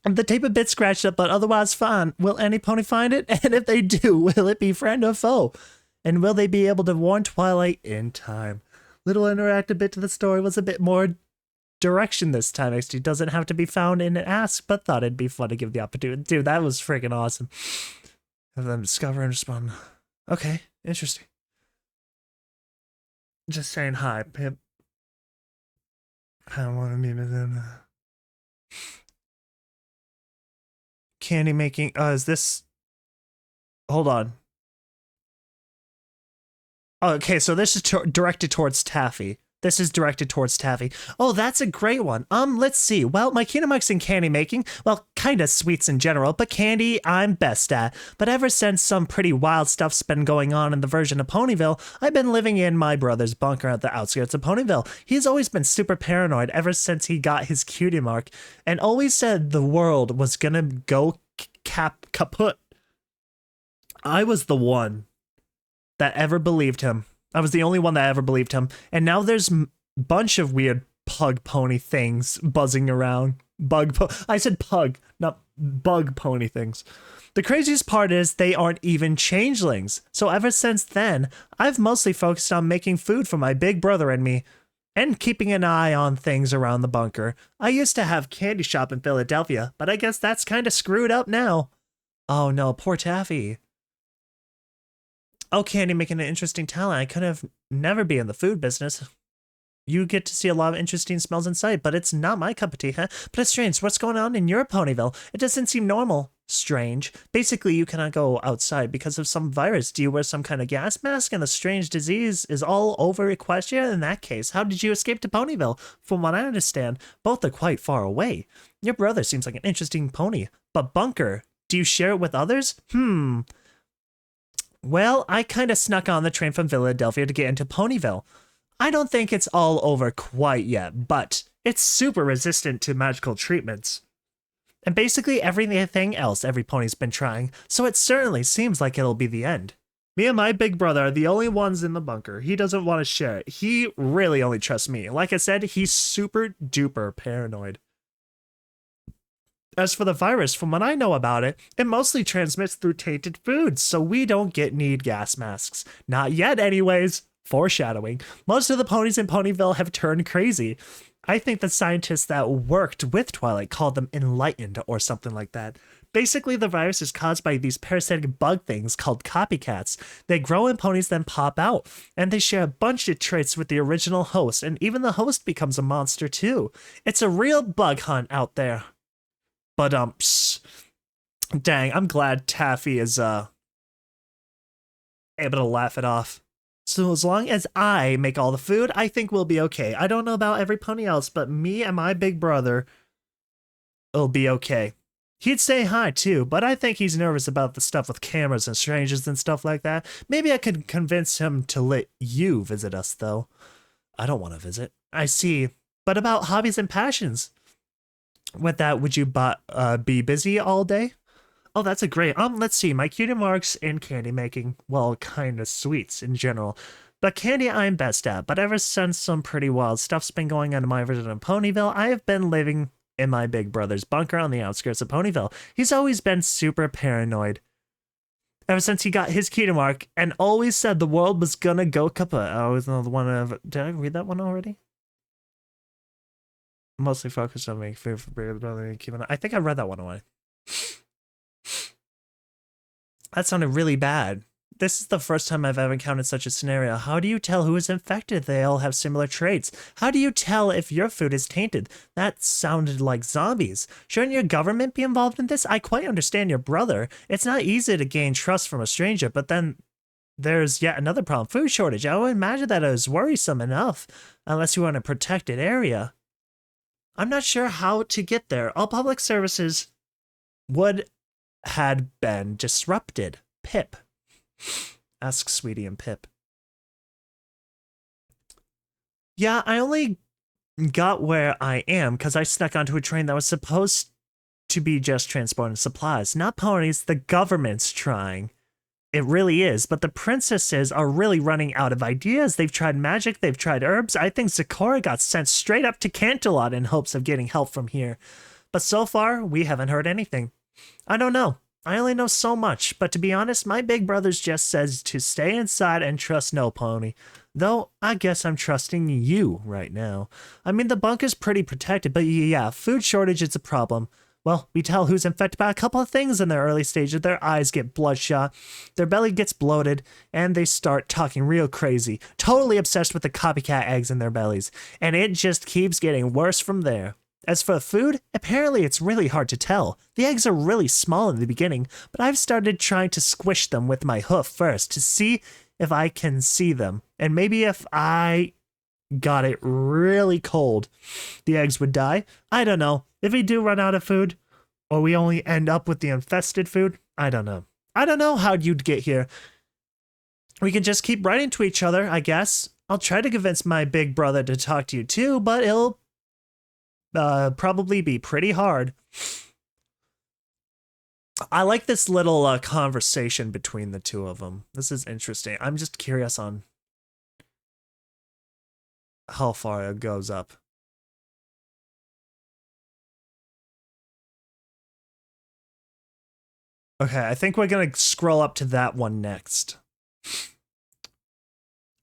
And the tape a bit scratched up, but otherwise fine. Will any pony find it? And if they do, will it be friend or foe? And will they be able to warn Twilight in time? Little interactive bit to the story was a bit more direction this time. XD doesn't have to be found in an ask, but thought it'd be fun to give the opportunity. Dude, that was freaking awesome. Have them discover and respond. Okay, interesting. Just saying hi, Pip. I want to meet with him. Candy making. Is this? Hold on. Okay, so this is directed towards Taffy. This is directed towards Taffy. Oh, that's a great one. Let's see. Well, my cutie marks in candy making, well, kinda sweets in general, but candy I'm best at. But ever since some pretty wild stuff's been going on in the version of Ponyville, I've been living in my brother's bunker at the outskirts of Ponyville. He's always been super paranoid ever since he got his cutie mark, and always said the world was gonna go kaput. I was the one that ever believed him. I was the only one that ever believed him. And now there's a bunch of weird pug pony things buzzing around. I said pug, not bug pony things. The craziest part is they aren't even changelings. So ever since then, I've mostly focused on making food for my big brother and me, and keeping an eye on things around the bunker. I used to have a candy shop in Philadelphia, but I guess that's kind of screwed up now. Oh no, poor Taffy. Oh, candy making an interesting talent. I could have never be in the food business. You get to see a lot of interesting smells in sight, but it's not my cup of tea, huh? But it's strange. What's going on in your Ponyville? It doesn't seem normal. Strange. Basically, you cannot go outside because of some virus. Do you wear some kind of gas mask and a strange disease is all over Equestria? In that case, how did you escape to Ponyville? From what I understand, both are quite far away. Your brother seems like an interesting pony. But Bunker, do you share it with others? Well, I kind of snuck on the train from Philadelphia to get into Ponyville. I don't think it's all over quite yet, but it's super resistant to magical treatments. And basically everything else every pony's been trying, so it certainly seems like it'll be the end. Me and my big brother are the only ones in the bunker. He doesn't want to share it. He really only trusts me. Like I said, he's super duper paranoid. As for the virus, from what I know about it, it mostly transmits through tainted foods, so we don't need gas masks. Not yet, anyways. Foreshadowing. Most of the ponies in Ponyville have turned crazy. I think the scientists that worked with Twilight called them enlightened or something like that. Basically, the virus is caused by these parasitic bug things called copycats. They grow in ponies, then pop out, and they share a bunch of traits with the original host, and even the host becomes a monster too. It's a real bug hunt out there. But, dang, I'm glad Taffy is, able to laugh it off. So as long as I make all the food, I think we'll be okay. I don't know about every pony else, but me and my big brother will be okay. He'd say hi too, but I think he's nervous about the stuff with cameras and strangers and stuff like that. Maybe I could convince him to let you visit us, though. I don't want to visit. I see. But about hobbies and passions? With that, would you be busy all day? Oh, that's a great. Let's see. My cutie marks in candy making. Well, kind of sweets in general. But candy I'm best at. But ever since some pretty wild stuff's been going on in my version of Ponyville, I have been living in my big brother's bunker on the outskirts of Ponyville. He's always been super paranoid. Ever since he got his cutie mark, and always said the world was gonna go kaput. I always know the one of. Did I read that one already? Mostly focused on making food for bigger brother and keeping. I think I read that one away. That sounded really bad. This is the first time I've ever encountered such a scenario. How do you tell who is infected? They all have similar traits. How do you tell if your food is tainted? That sounded like zombies. Shouldn't your government be involved in this? I quite understand your brother. It's not easy to gain trust from a stranger, but then there's yet another problem. Food shortage. I would imagine that it was worrisome enough, unless you were in a protected area. I'm not sure how to get there. All public services had been disrupted. Pip. Ask Sweetie and Pip. Yeah, I only got where I am because I snuck onto a train that was supposed to be just transporting supplies. Not ponies, the government's trying. It really is, but the princesses are really running out of ideas. They've tried magic, they've tried herbs. I think Zecora got sent straight up to Canterlot in hopes of getting help from here. But so far, we haven't heard anything. I don't know. I only know so much, but to be honest, my big brother's just says to stay inside and trust no pony. Though, I guess I'm trusting you right now. I mean, the bunker's pretty protected, but yeah, food shortage is a problem. Well, we tell who's infected by a couple of things in their early stages. Their eyes get bloodshot, their belly gets bloated, and they start talking real crazy. Totally obsessed with the copycat eggs in their bellies. And it just keeps getting worse from there. As for food, apparently it's really hard to tell. The eggs are really small in the beginning, but I've started trying to squish them with my hoof first to see if I can see them. And maybe if I got it really cold, the eggs would die. I don't know. If we do run out of food, or we only end up with the infested food, I don't know. I don't know how you'd get here. We can just keep writing to each other, I guess. I'll try to convince my big brother to talk to you too, but it'll probably be pretty hard. I like this little conversation between the two of them. This is interesting. I'm just curious on how far it goes up. Okay, I think we're gonna scroll up to that one next.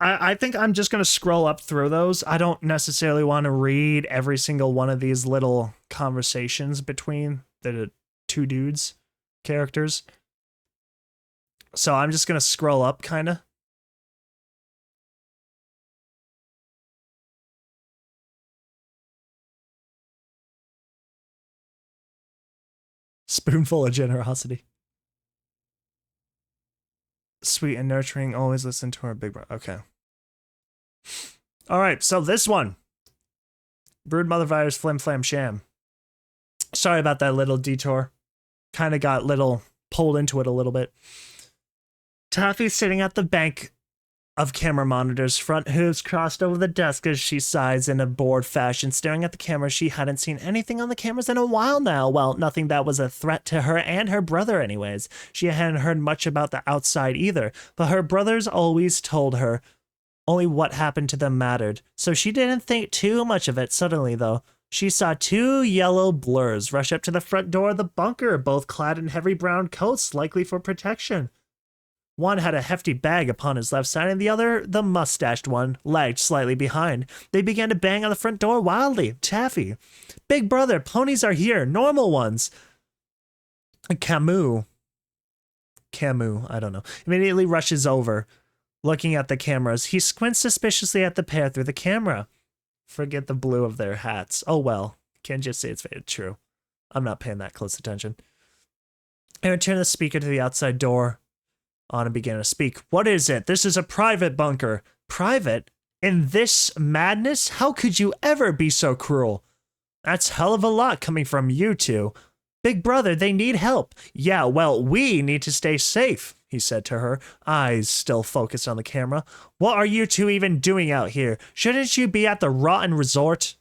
I think I'm just gonna scroll up through those. I don't necessarily want to read every single one of these little conversations between the two dudes characters. So I'm just gonna scroll up kinda. Spoonful of generosity. Sweet and nurturing, always listen to our big brother. Okay. Alright, so this one. Broodmother virus Flim Flam Sham. Sorry about that little detour. Kind of got pulled into it a little bit. Taffy's sitting at the bank of camera monitors, front hooves crossed over the desk as she sighs in a bored fashion, staring at the camera. She hadn't seen anything on the cameras in a while now. Well, nothing that was a threat to her and her brother anyways. She hadn't heard much about the outside either, but her brothers always told her only what happened to them mattered, so she didn't think too much of it. Suddenly, though, she saw two yellow blurs rush up to the front door of the bunker, both clad in heavy brown coats, likely for protection. One had a hefty bag upon his left side, and the other, the mustached one, lagged slightly behind. They began to bang on the front door wildly. Taffy. Big brother, ponies are here, normal ones. Camus, I don't know, immediately rushes over, looking at the cameras. He squints suspiciously at the pair through the camera. Forget the blue of their hats. Oh well, can't just say it's true. I'm not paying that close attention. Aaron turned the speaker to the outside door on and began to speak. What is it? This is a private bunker. Private? In this madness? How could you ever be so cruel? That's hell of a lot coming from you two. Big brother, they need help. Yeah, well, we need to stay safe, he said to her, eyes still focused on the camera. What are you two even doing out here? Shouldn't you be at the rotten resort?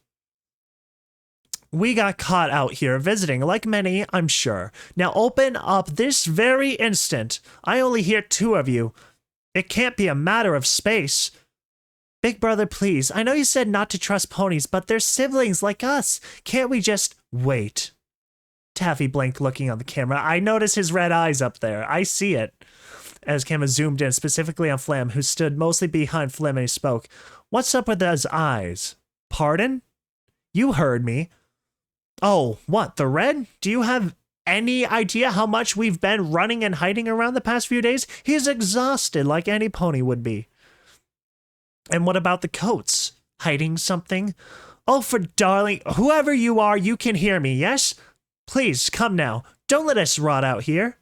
We got caught out here visiting, like many, I'm sure. Now open up this very instant. I only hear two of you. It can't be a matter of space. Big brother, please. I know you said not to trust ponies, but they're siblings like us. Can't we just wait? Taffy blinked, looking on the camera. I notice his red eyes up there. I see it. As camera zoomed in, specifically on Flam, who stood mostly behind Flim, and he spoke. What's up with those eyes? Pardon? You heard me. Oh, what, the red? Do you have any idea how much we've been running and hiding around the past few days? He's exhausted like any pony would be. And what about the coats? Hiding something? Oh, for darling, whoever you are, you can hear me, yes? Please, come now. Don't let us rot out here.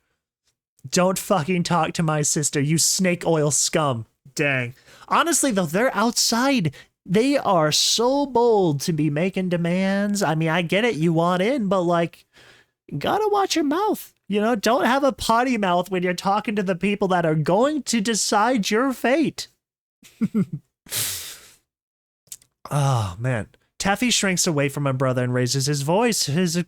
Don't fucking talk to my sister, you snake oil scum. Dang. Honestly, though, they're outside. They are so bold to be making demands. I mean, I get it, you want in, but like, gotta watch your mouth. You know, don't have a potty mouth when you're talking to the people that are going to decide your fate. Oh, man. Taffy shrinks away from my brother and raises his voice, his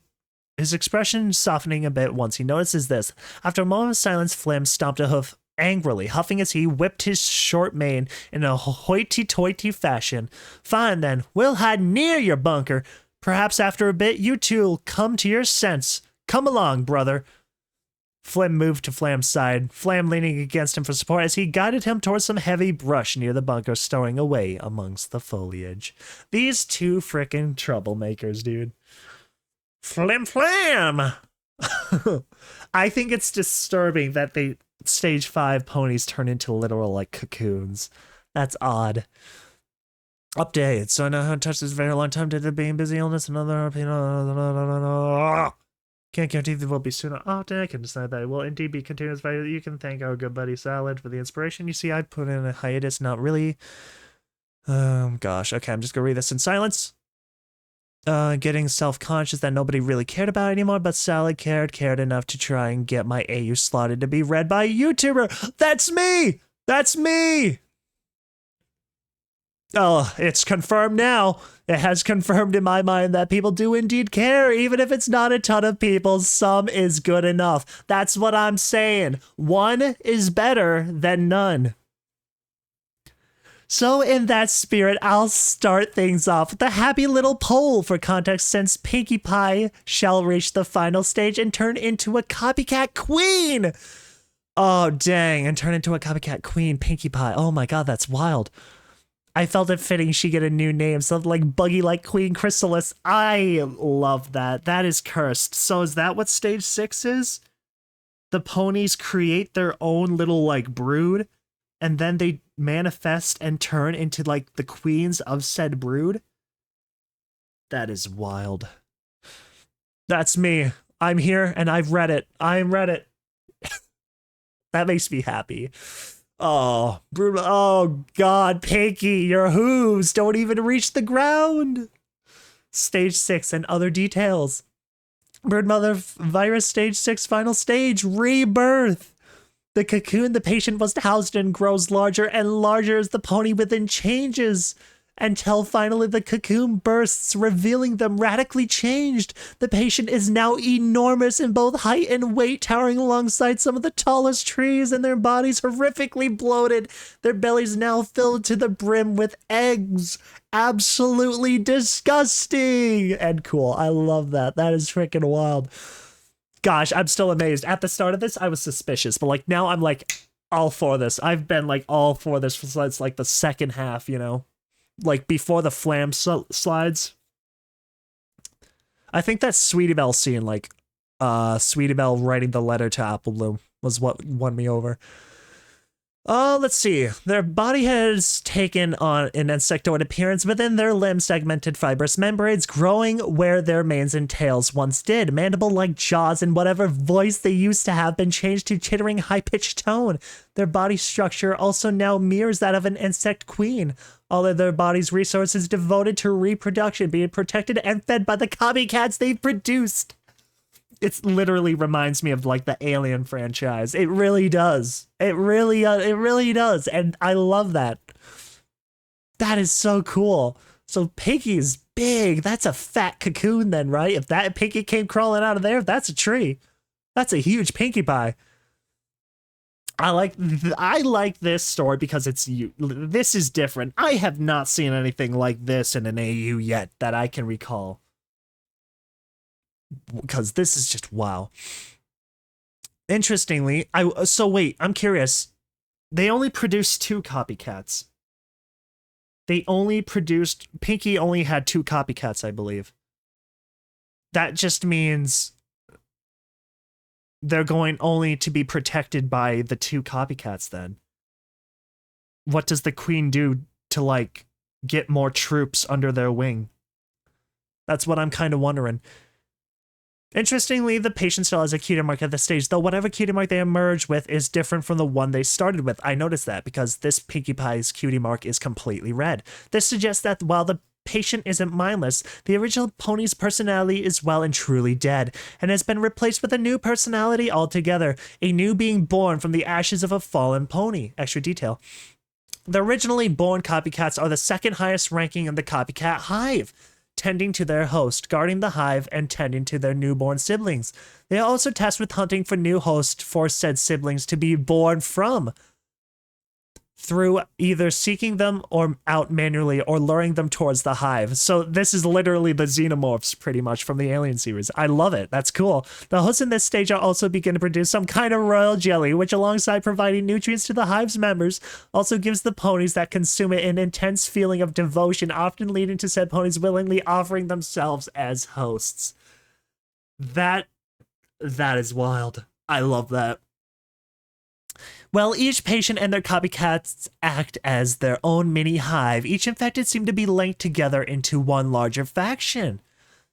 expression softening a bit once he notices this. After a moment of silence, Flim stomped a hoof angrily, huffing as he whipped his short mane in a hoity-toity fashion. Fine then, we'll hide near your bunker. Perhaps after a bit you two'll come to your sense. Come along, brother. Flim moved to Flam's side, Flam leaning against him for support as he guided him towards some heavy brush near the bunker, stowing away amongst the foliage. These two frickin' troublemakers, dude. Flim Flam! I think it's disturbing that they stage 5 ponies turn into literal like cocoons. That's odd. Update. So I know how to touch this very long time due to being busy illness and other Can't guarantee they will be soon or often. I can decide that it will indeed be continuous value. You can thank our good buddy Salad for the inspiration. You see, I put in a hiatus, not really. Gosh. Okay, I'm just gonna read this in silence. Getting self-conscious that nobody really cared about anymore, but Salad cared enough to try and get my AU slotted to be read by a YouTuber. That's me! That's me! Oh, it's confirmed now. It has confirmed in my mind that people do indeed care, even if it's not a ton of people. Some is good enough. That's what I'm saying. One is better than none. So in that spirit, I'll start things off with a happy little poll for context, since Pinkie Pie shall reach the final stage and turn into a copycat queen. Oh, dang, and turn into a copycat queen, Pinkie Pie. Oh my god, that's wild. I felt it fitting she get a new name, something like Buggy like Queen Chrysalis. I love that. That is cursed. So is that what stage 6 is? The ponies create their own little, like, brood, and then they manifest and turn into, like, the queens of said brood? That is wild. That's me. I'm here, and I've read it. I'm read it. That makes me happy. Oh, brutal. Oh, God, Pinkie, your hooves don't even reach the ground. Stage 6 and other details. Broodmother virus stage 6 final stage, rebirth. The cocoon the patient was housed in grows larger and larger as the pony within changes, until finally the cocoon bursts, revealing them radically changed. The patient is now enormous in both height and weight, towering alongside some of the tallest trees, and their bodies horrifically bloated. Their bellies now filled to the brim with eggs. Absolutely disgusting and cool. I love that. That is freaking wild. Gosh, I'm still amazed. At the start of this, I was suspicious, but like now I'm like all for this. I've been like all for this since like the second half, you know? Like before the Flam slides. I think that Sweetie Belle scene, like Sweetie Belle writing the letter to Apple Bloom, was what won me over. Let's see. Their body has taken on an insectoid appearance within their limbs, segmented fibrous membranes growing where their manes and tails once did. Mandible-like jaws and whatever voice they used to have been changed to chittering high-pitched tone. Their body structure also now mirrors that of an insect queen. All of their body's resources devoted to reproduction, being protected and fed by the copycats they've produced. It literally reminds me of like the Alien franchise. It really does. It really does. And I love that. That is so cool. So Pinkie's big. That's a fat cocoon then, right? If that Pinkie came crawling out of there, that's a tree. That's a huge Pinkie Pie. I like this story because this is different. I have not seen anything like this in an AU yet that I can recall. Because this is just wow. Interestingly, wait, I'm curious. They only produced 2 copycats. Pinkie only had 2 copycats, I believe. That just means they're going only to be protected by the 2 copycats then. What does the queen do to, like, get more troops under their wing? That's what I'm kind of wondering. Interestingly, the patient still has a cutie mark at this stage, though whatever cutie mark they emerge with is different from the one they started with. I noticed that because this Pinkie Pie's cutie mark is completely red. This suggests that while the patient isn't mindless, the original pony's personality is well and truly dead, and has been replaced with a new personality altogether, a new being born from the ashes of a fallen pony. Extra detail. The originally born copycats are the second highest ranking in the copycat hive, tending to their host, guarding the hive, and tending to their newborn siblings. They are also tasked with hunting for new hosts for said siblings to be born from, through either seeking them or out manually or luring them towards the hive. So this is literally the xenomorphs pretty much from the Alien series. I love it. That's cool. The hosts in this stage are also begin to produce some kind of royal jelly, which alongside providing nutrients to the hive's members, also gives the ponies that consume it an intense feeling of devotion, often leading to said ponies willingly offering themselves as hosts. That is wild. I love that. Well, each patient and their copycats act as their own mini hive. Each infected seem to be linked together into one larger faction.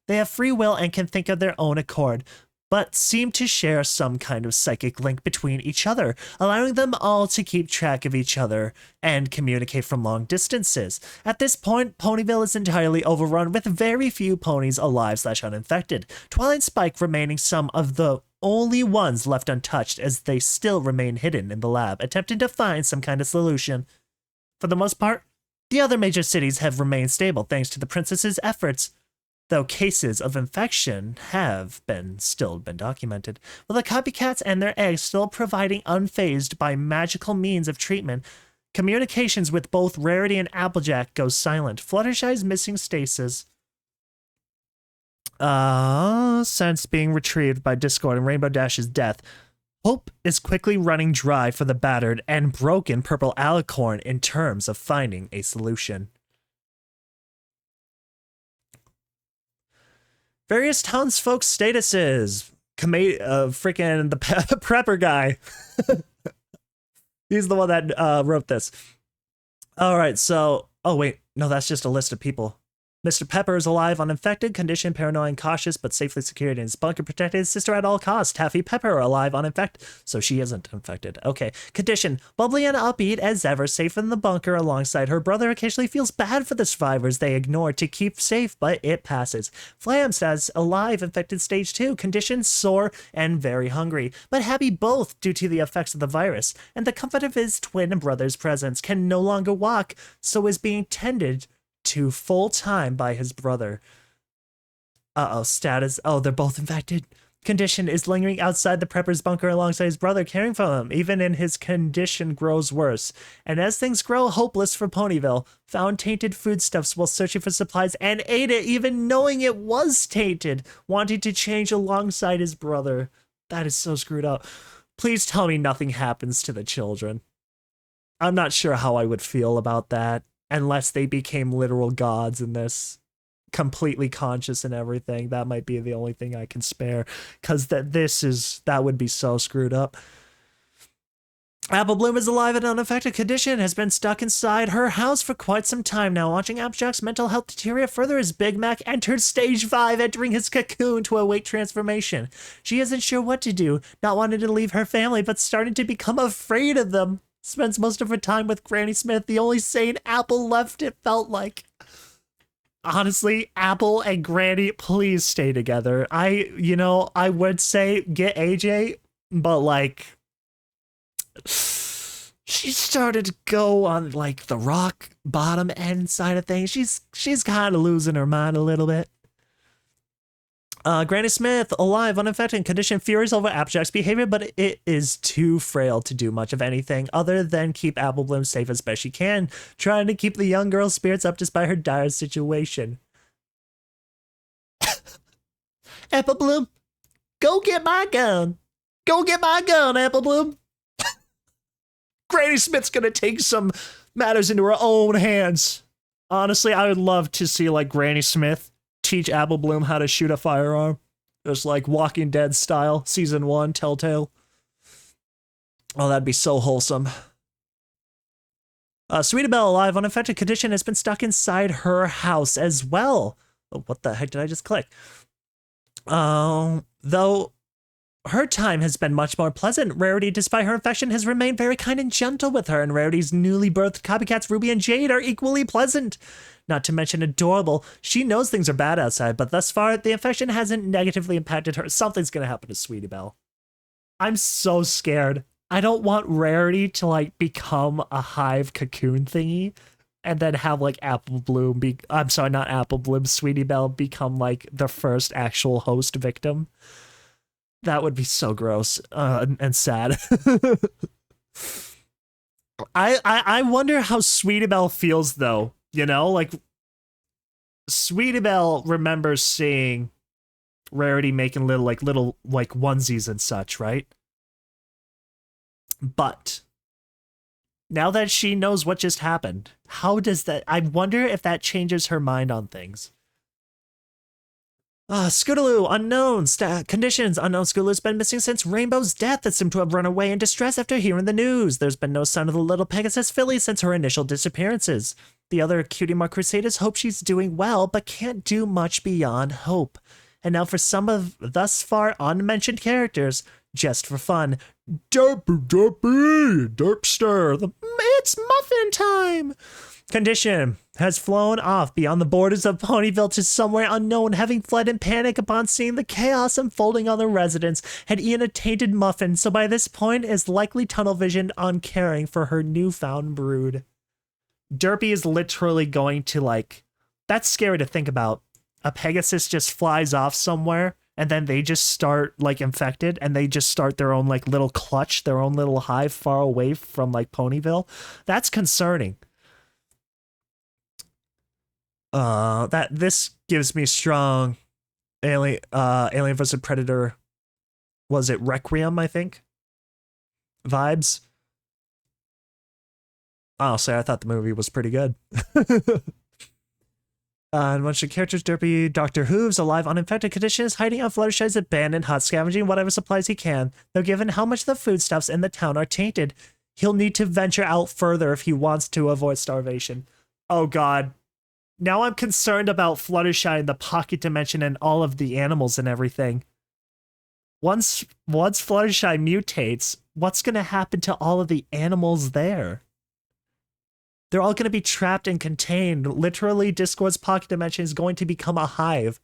They have free will and can think of their own accord, but seem to share some kind of psychic link between each other, allowing them all to keep track of each other and communicate from long distances. At this point, Ponyville is entirely overrun with very few ponies alive/uninfected, Twilight and Spike remaining some of the only ones left untouched as they still remain hidden in the lab, attempting to find some kind of solution. For the most part, the other major cities have remained stable thanks to the princess's efforts, though cases of infection have still been documented, with the copycats and their eggs still providing unfazed by magical means of treatment. Communications with both Rarity and Applejack go silent. Fluttershy's missing stasis since being retrieved by Discord and Rainbow Dash's death. Hope is quickly running dry for the battered and broken purple alicorn in terms of finding a solution. Various townsfolk statuses. Freaking the prepper guy. He's the one that wrote this. All right, so... Oh, wait. No, that's just a list of people. Mr. Pepper is alive, uninfected, condition, paranoid, and cautious, but safely secured in his bunker, protected his sister at all costs. Taffy Pepper alive, uninfected, so she isn't infected. Okay. Condition, bubbly and upbeat as ever, safe in the bunker alongside her brother. Occasionally feels bad for the survivors they ignore to keep safe, but it passes. Flam says alive, infected stage 2, condition, sore, and very hungry, but happy both due to the effects of the virus, and the comfort of his twin brother's presence. Can no longer walk, so is being tended to full-time by his brother. Status. Oh, they're both infected. Condition is lingering outside the prepper's bunker alongside his brother, caring for him. Even in his condition grows worse. And as things grow hopeless for Ponyville, found tainted foodstuffs while searching for supplies and ate it, even knowing it was tainted, wanting to change alongside his brother. That is so screwed up. Please tell me nothing happens to the children. I'm not sure how I would feel about that. Unless they became literal gods in this, completely conscious and everything. That might be the only thing I can spare, because that would be so screwed up. Apple Bloom is alive in unaffected condition, has been stuck inside her house for quite some time now, watching Applejack's mental health deteriorate further as Big Mac entered stage 5, entering his cocoon to await transformation. She isn't sure what to do, not wanting to leave her family, but starting to become afraid of them. Spends most of her time with Granny Smith, the only sane Apple left, it felt like. Honestly, Apple and Granny, please stay together. I would say get AJ, but like, she started to go on like the rock bottom end side of things. She's kind of losing her mind a little bit. Granny Smith, alive, uninfected, condition, furious over Applejack's behavior, but it is too frail to do much of anything other than keep Apple Bloom safe as best she can, trying to keep the young girl's spirits up despite her dire situation. Apple Bloom, go get my gun. Go get my gun, Apple Bloom. Granny Smith's gonna take some matters into her own hands. Honestly, I would love to see like Granny Smith teach Apple Bloom how to shoot a firearm. Just like Walking Dead style, season 1, Telltale. Oh, that'd be so wholesome. Sweetie Belle, alive, unaffected condition, has been stuck inside her house as well. Oh, what the heck did I just click? Though her time has been much more pleasant. Rarity, despite her infection, has remained very kind and gentle with her, and Rarity's newly birthed copycats Ruby and Jade are equally pleasant. Not to mention adorable. She knows things are bad outside, but thus far, the infection hasn't negatively impacted her. Something's gonna happen to Sweetie Belle. I'm so scared. I don't want Rarity to, like, become a hive cocoon thingy, and then have, like, Apple Bloom I'm sorry, not Apple Bloom, Sweetie Belle become, like, the first actual host victim. That would be so gross and sad. I wonder how Sweetie Belle feels, though. You know, like, Sweetie Belle remembers seeing Rarity making little onesies and such, right? But now that she knows what just happened, how does that... I wonder if that changes her mind on things. Scootaloo, unknown, conditions, unknown. Scootaloo's been missing since Rainbow's death and seemed to have run away in distress after hearing the news. There's been no sign of the little Pegasus filly since her initial disappearances. The other Cutie Mark Crusaders hope she's doing well, but can't do much beyond hope. And now for some of thus far unmentioned characters, just for fun. Derpster, it's muffin time! Condition has flown off beyond the borders of Ponyville to somewhere unknown, having fled in panic upon seeing the chaos unfolding on the residents. Had eaten a tainted muffin, so by this point is likely tunnel visioned on caring for her newfound brood. Derpy is literally going to, like, that's scary to think about. A Pegasus just flies off somewhere, and then they just start, like, infected, and they just start their own, like, little clutch, their own little hive far away from, like, Ponyville. That's concerning. This gives me strong Alien vs. Predator, was it Requiem, I think? Vibes. Honestly, I thought the movie was pretty good. And bunch of characters, Derpy, Dr. Hooves, alive, uninfected condition, is hiding on Fluttershy's abandoned hut, scavenging whatever supplies he can. Though given how much the foodstuffs in the town are tainted, he'll need to venture out further if he wants to avoid starvation. Oh god. Now I'm concerned about Fluttershy and the pocket dimension and all of the animals and everything. Once Fluttershy mutates, what's going to happen to all of the animals there? They're all going to be trapped and contained. Literally, Discord's pocket dimension is going to become a hive.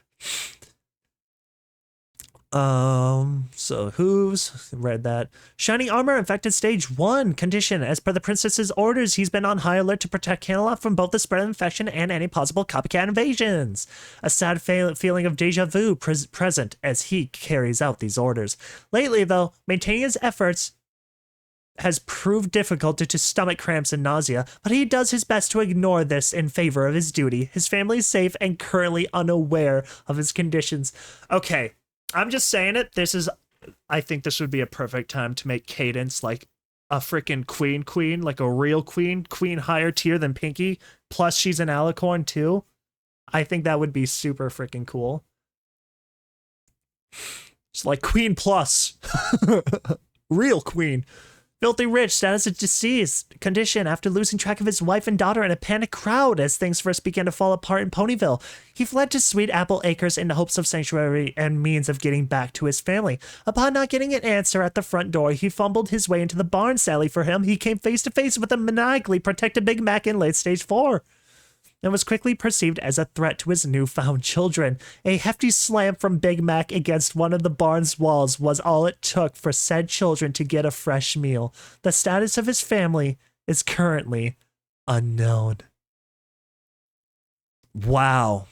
So Hooves, read that. Shining armor infected stage 1 condition. As per the princess's orders, he's been on high alert to protect Canterlot from both the spread of infection and any possible copycat invasions. A sad feeling of deja vu present as he carries out these orders. Lately, though, maintaining his efforts has proved difficult due to stomach cramps and nausea, but he does his best to ignore this in favor of his duty. His family is safe and currently unaware of his conditions. Okay. I'm just saying it. I think this would be a perfect time to make Cadence like a freaking queen, like a real queen higher tier than Pinkie. Plus she's an alicorn too. I think that would be super freaking cool. It's like queen plus. Real queen. Filthy rich, status of deceased condition after losing track of his wife and daughter in a panicked crowd as things first began to fall apart in Ponyville. He fled to Sweet Apple Acres in the hopes of sanctuary and means of getting back to his family. Upon not getting an answer at the front door, he fumbled his way into the barn. Sadly for him, he came face to face with a maniacally protected Big Mac in late stage 4. And was quickly perceived as a threat to his newfound children. A hefty slam from Big Mac against one of the barn's walls was all it took for said children to get a fresh meal. The status of his family is currently unknown. Wow.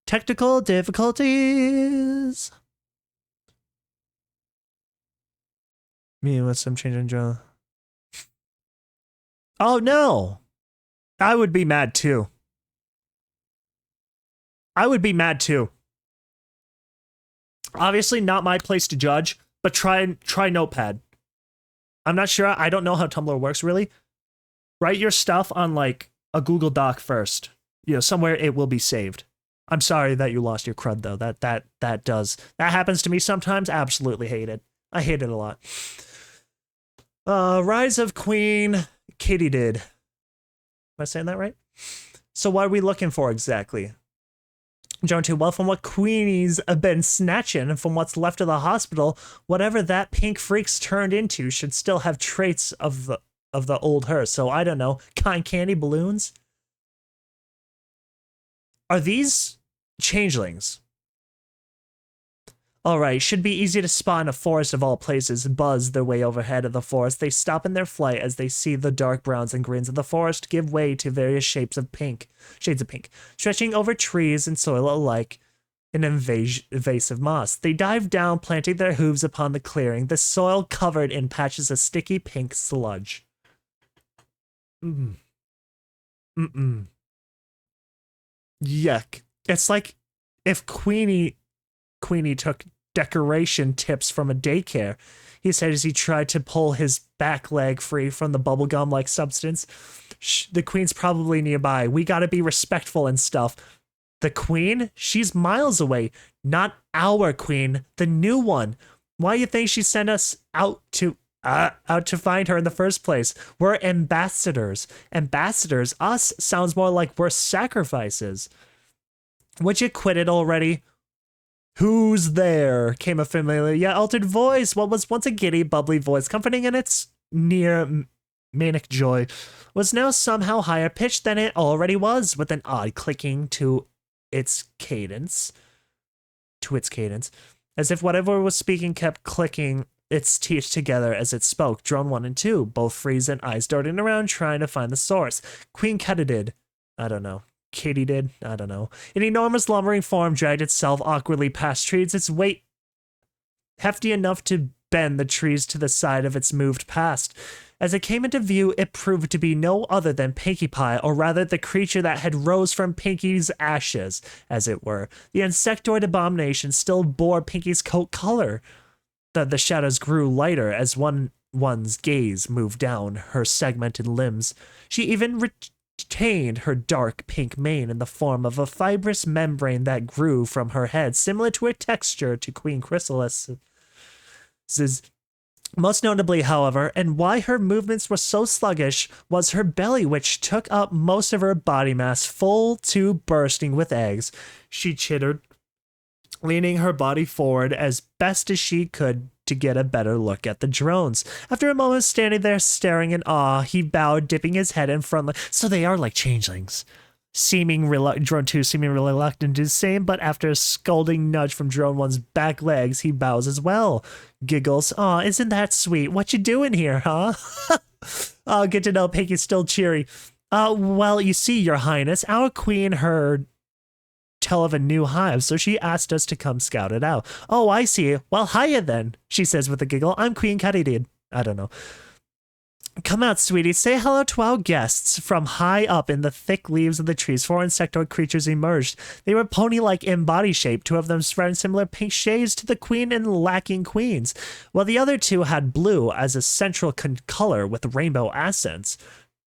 Technical difficulties. Me with some change in general. Oh no. I would be mad too. Obviously not my place to judge, but try Notepad. I'm not sure. I don't know how Tumblr works really. Write your stuff on like a Google Doc first. You know, somewhere it will be saved. I'm sorry that you lost your crud though. That happens to me sometimes. Absolutely hate it. I hate it a lot. Rise of Queen Katydid. Am I saying that right? So what are we looking for exactly? Joan 2, well, from what Queenie's been snatching from what's left of the hospital, whatever that pink freak's turned into should still have traits of the old her. So I don't know, cotton candy balloons? Are these changelings? Alright, should be easy to spot in a forest of all places. Buzz their way overhead of the forest. They stop in their flight as they see the dark browns and greens of the forest give way to various shades of pink, stretching over trees and soil alike in invasive moss. They dive down, planting their hooves upon the clearing, the soil covered in patches of sticky pink sludge. Yuck. It's like if Queenie took decoration tips from a daycare. He said as he tried to pull his back leg free from the bubblegum-like substance. The queen's probably nearby. We gotta be respectful and stuff. The queen? She's miles away. Not our queen. The new one. Why do you think she sent us out to find her in the first place? We're ambassadors. Ambassadors? Us sounds more like we're sacrifices. Would you quit it already? Who's there? Came a familiar yet altered voice. What was once a giddy, bubbly voice, comforting in its near manic joy, was now somehow higher pitched than it already was, with an odd clicking to its cadence. As if whatever was speaking kept clicking its teeth together as it spoke. Drone 1 and 2, both freeze and eyes darting around, trying to find the source. Queen Katydid. I don't know. Katie did? I don't know. An enormous lumbering form dragged itself awkwardly past trees, its weight hefty enough to bend the trees to the side of its moved past. As it came into view, it proved to be no other than Pinkie Pie, or rather the creature that had rose from Pinkie's ashes, as it were. The insectoid abomination still bore Pinkie's coat color. The shadows grew lighter as one's gaze moved down her segmented limbs. She even retained her dark pink mane in the form of a fibrous membrane that grew from her head, similar to her texture to Queen Chrysalis's. Most notably, however, and why her movements were so sluggish, was her belly, which took up most of her body mass, full to bursting with eggs. She chittered, leaning her body forward as best as she could to get a better look at the drones. After a moment standing there staring in awe, he bowed, dipping his head in front. So they are like changelings. Drone 2 seeming reluctant to do the same, but after a scolding nudge from Drone 1's back legs, he bows as well. Giggles. Aw, isn't that sweet? What you doing here, huh? Oh, good to know Pinkie's still cheery. Well, you see, Your Highness, our queen heard tell of a new hive, so she asked us to come scout it out. Oh, I see. Well, hiya then, she says with a giggle. I'm Queen Katydid. I don't know. Come out, sweetie. Say hello to our guests. From high up in the thick leaves of the trees, 4 insectoid creatures emerged. They were pony-like in body shape, 2 of them spreading similar pink shades to the queen and lacking queens, while the other 2 had blue as a central color with rainbow accents,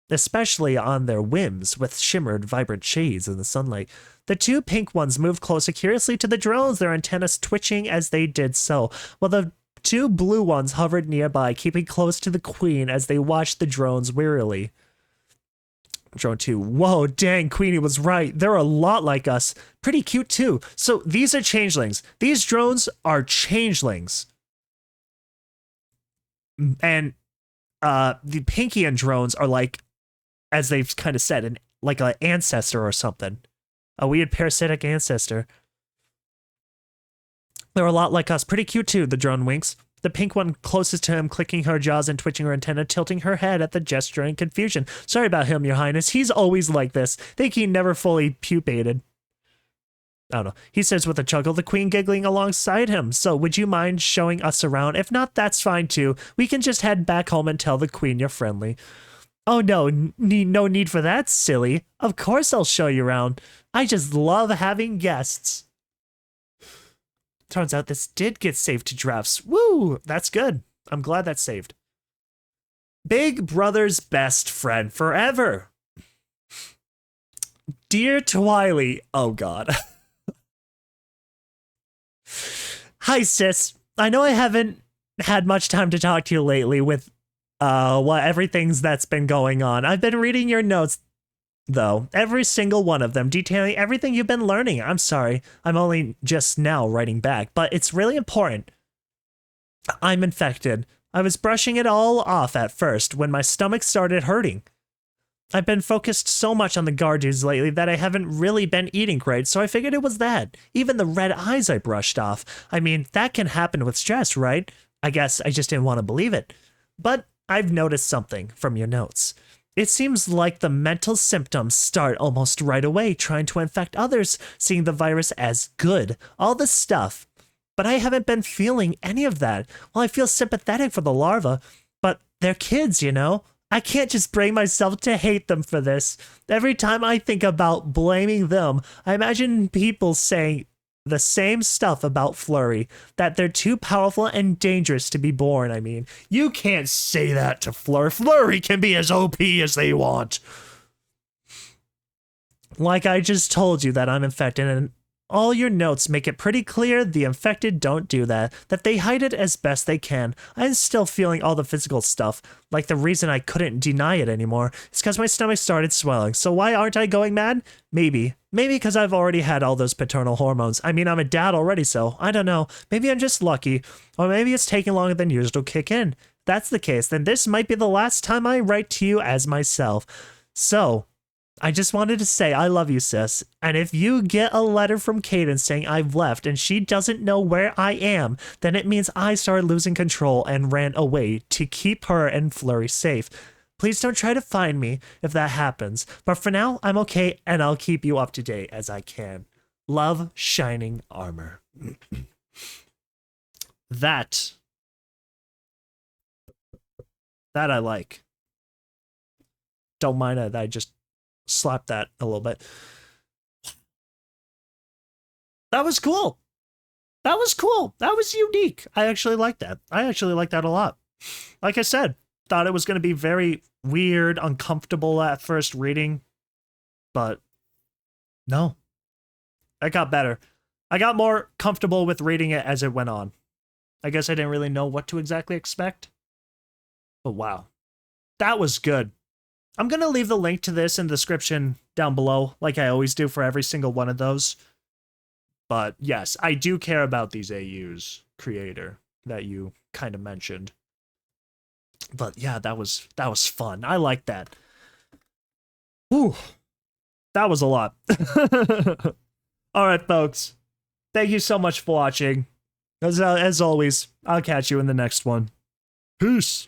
especially on their whims, with shimmered, vibrant shades in the sunlight. The 2 pink ones moved closer curiously to the drones, their antennas twitching as they did so, while the 2 blue ones hovered nearby, keeping close to the queen as they watched the drones wearily. Drone 2. Whoa, dang, Queenie was right. They're a lot like us. Pretty cute, too. So these are changelings. These drones are changelings. And the Pinkian drones are like, as they've kind of said, like an ancestor or something. A weird parasitic ancestor. They're a lot like us. Pretty cute too, the drone winks. The pink one closest to him, clicking her jaws and twitching her antenna, tilting her head at the gesture in confusion. Sorry about him, Your Highness. He's always like this. Think he never fully pupated. I don't know. He says with a chuckle, the queen giggling alongside him. So would you mind showing us around? If not, that's fine too. We can just head back home and tell the queen you're friendly. Oh no, no need for that, silly. Of course I'll show you around. I just love having guests. Turns out this did get saved to drafts. Woo! That's good. I'm glad that's saved. Big Brother's best friend forever. Dear Twilight. Oh god. Hi sis. I know I haven't had much time to talk to you lately with everything's that's been going on. I've been reading your notes though, every single one of them, detailing everything you've been learning. I'm sorry, I'm only just now writing back, but it's really important. I'm infected. I was brushing it all off at first when my stomach started hurting. I've been focused so much on the Gardews lately that I haven't really been eating great, so I figured it was that. Even the red eyes I brushed off. I mean, that can happen with stress, right? I guess I just didn't want to believe it. But I've noticed something from your notes. It seems like the mental symptoms start almost right away, trying to infect others, seeing the virus as good, all this stuff. But I haven't been feeling any of that. Well, I feel sympathetic for the larva, but they're kids, you know? I can't just bring myself to hate them for this. Every time I think about blaming them, I imagine people saying the same stuff about Flurry, that they're too powerful and dangerous to be born. I mean, you can't say that to Flurry. Flurry can be as OP as they want. Like I just told you that I'm infected, and all your notes make it pretty clear the infected don't do that they hide it as best they can. I'm still feeling all the physical stuff, like the reason I couldn't deny it anymore is because my stomach started swelling. So why aren't I going mad? Maybe. Maybe because I've already had all those paternal hormones. I mean, I'm a dad already, so I don't know. Maybe I'm just lucky, or maybe it's taking longer than usual to kick in. If that's the case, then this might be the last time I write to you as myself. So, I just wanted to say I love you, sis. And if you get a letter from Cadence saying I've left and she doesn't know where I am, then it means I started losing control and ran away to keep her and Flurry safe. Please don't try to find me if that happens. But for now, I'm okay and I'll keep you up to date as I can. Love, Shining Armor. That I like. Don't mind that I just slapped that a little bit. That was cool. That was cool. That was unique. I actually like that. I actually like that a lot. Like I said, thought it was going to be very weird, uncomfortable at first reading, but no. I got better. I got more comfortable with reading it as it went on. I guess I didn't really know what to exactly expect. But wow. That was good. I'm going to leave the link to this in the description down below, like I always do for every single one of those. But yes, I do care about these AUs, creator, that you kind of mentioned. But yeah, that was fun. I like that. Whew. That was a lot. Alright, folks. Thank you so much for watching. As always, I'll catch you in the next one. Peace.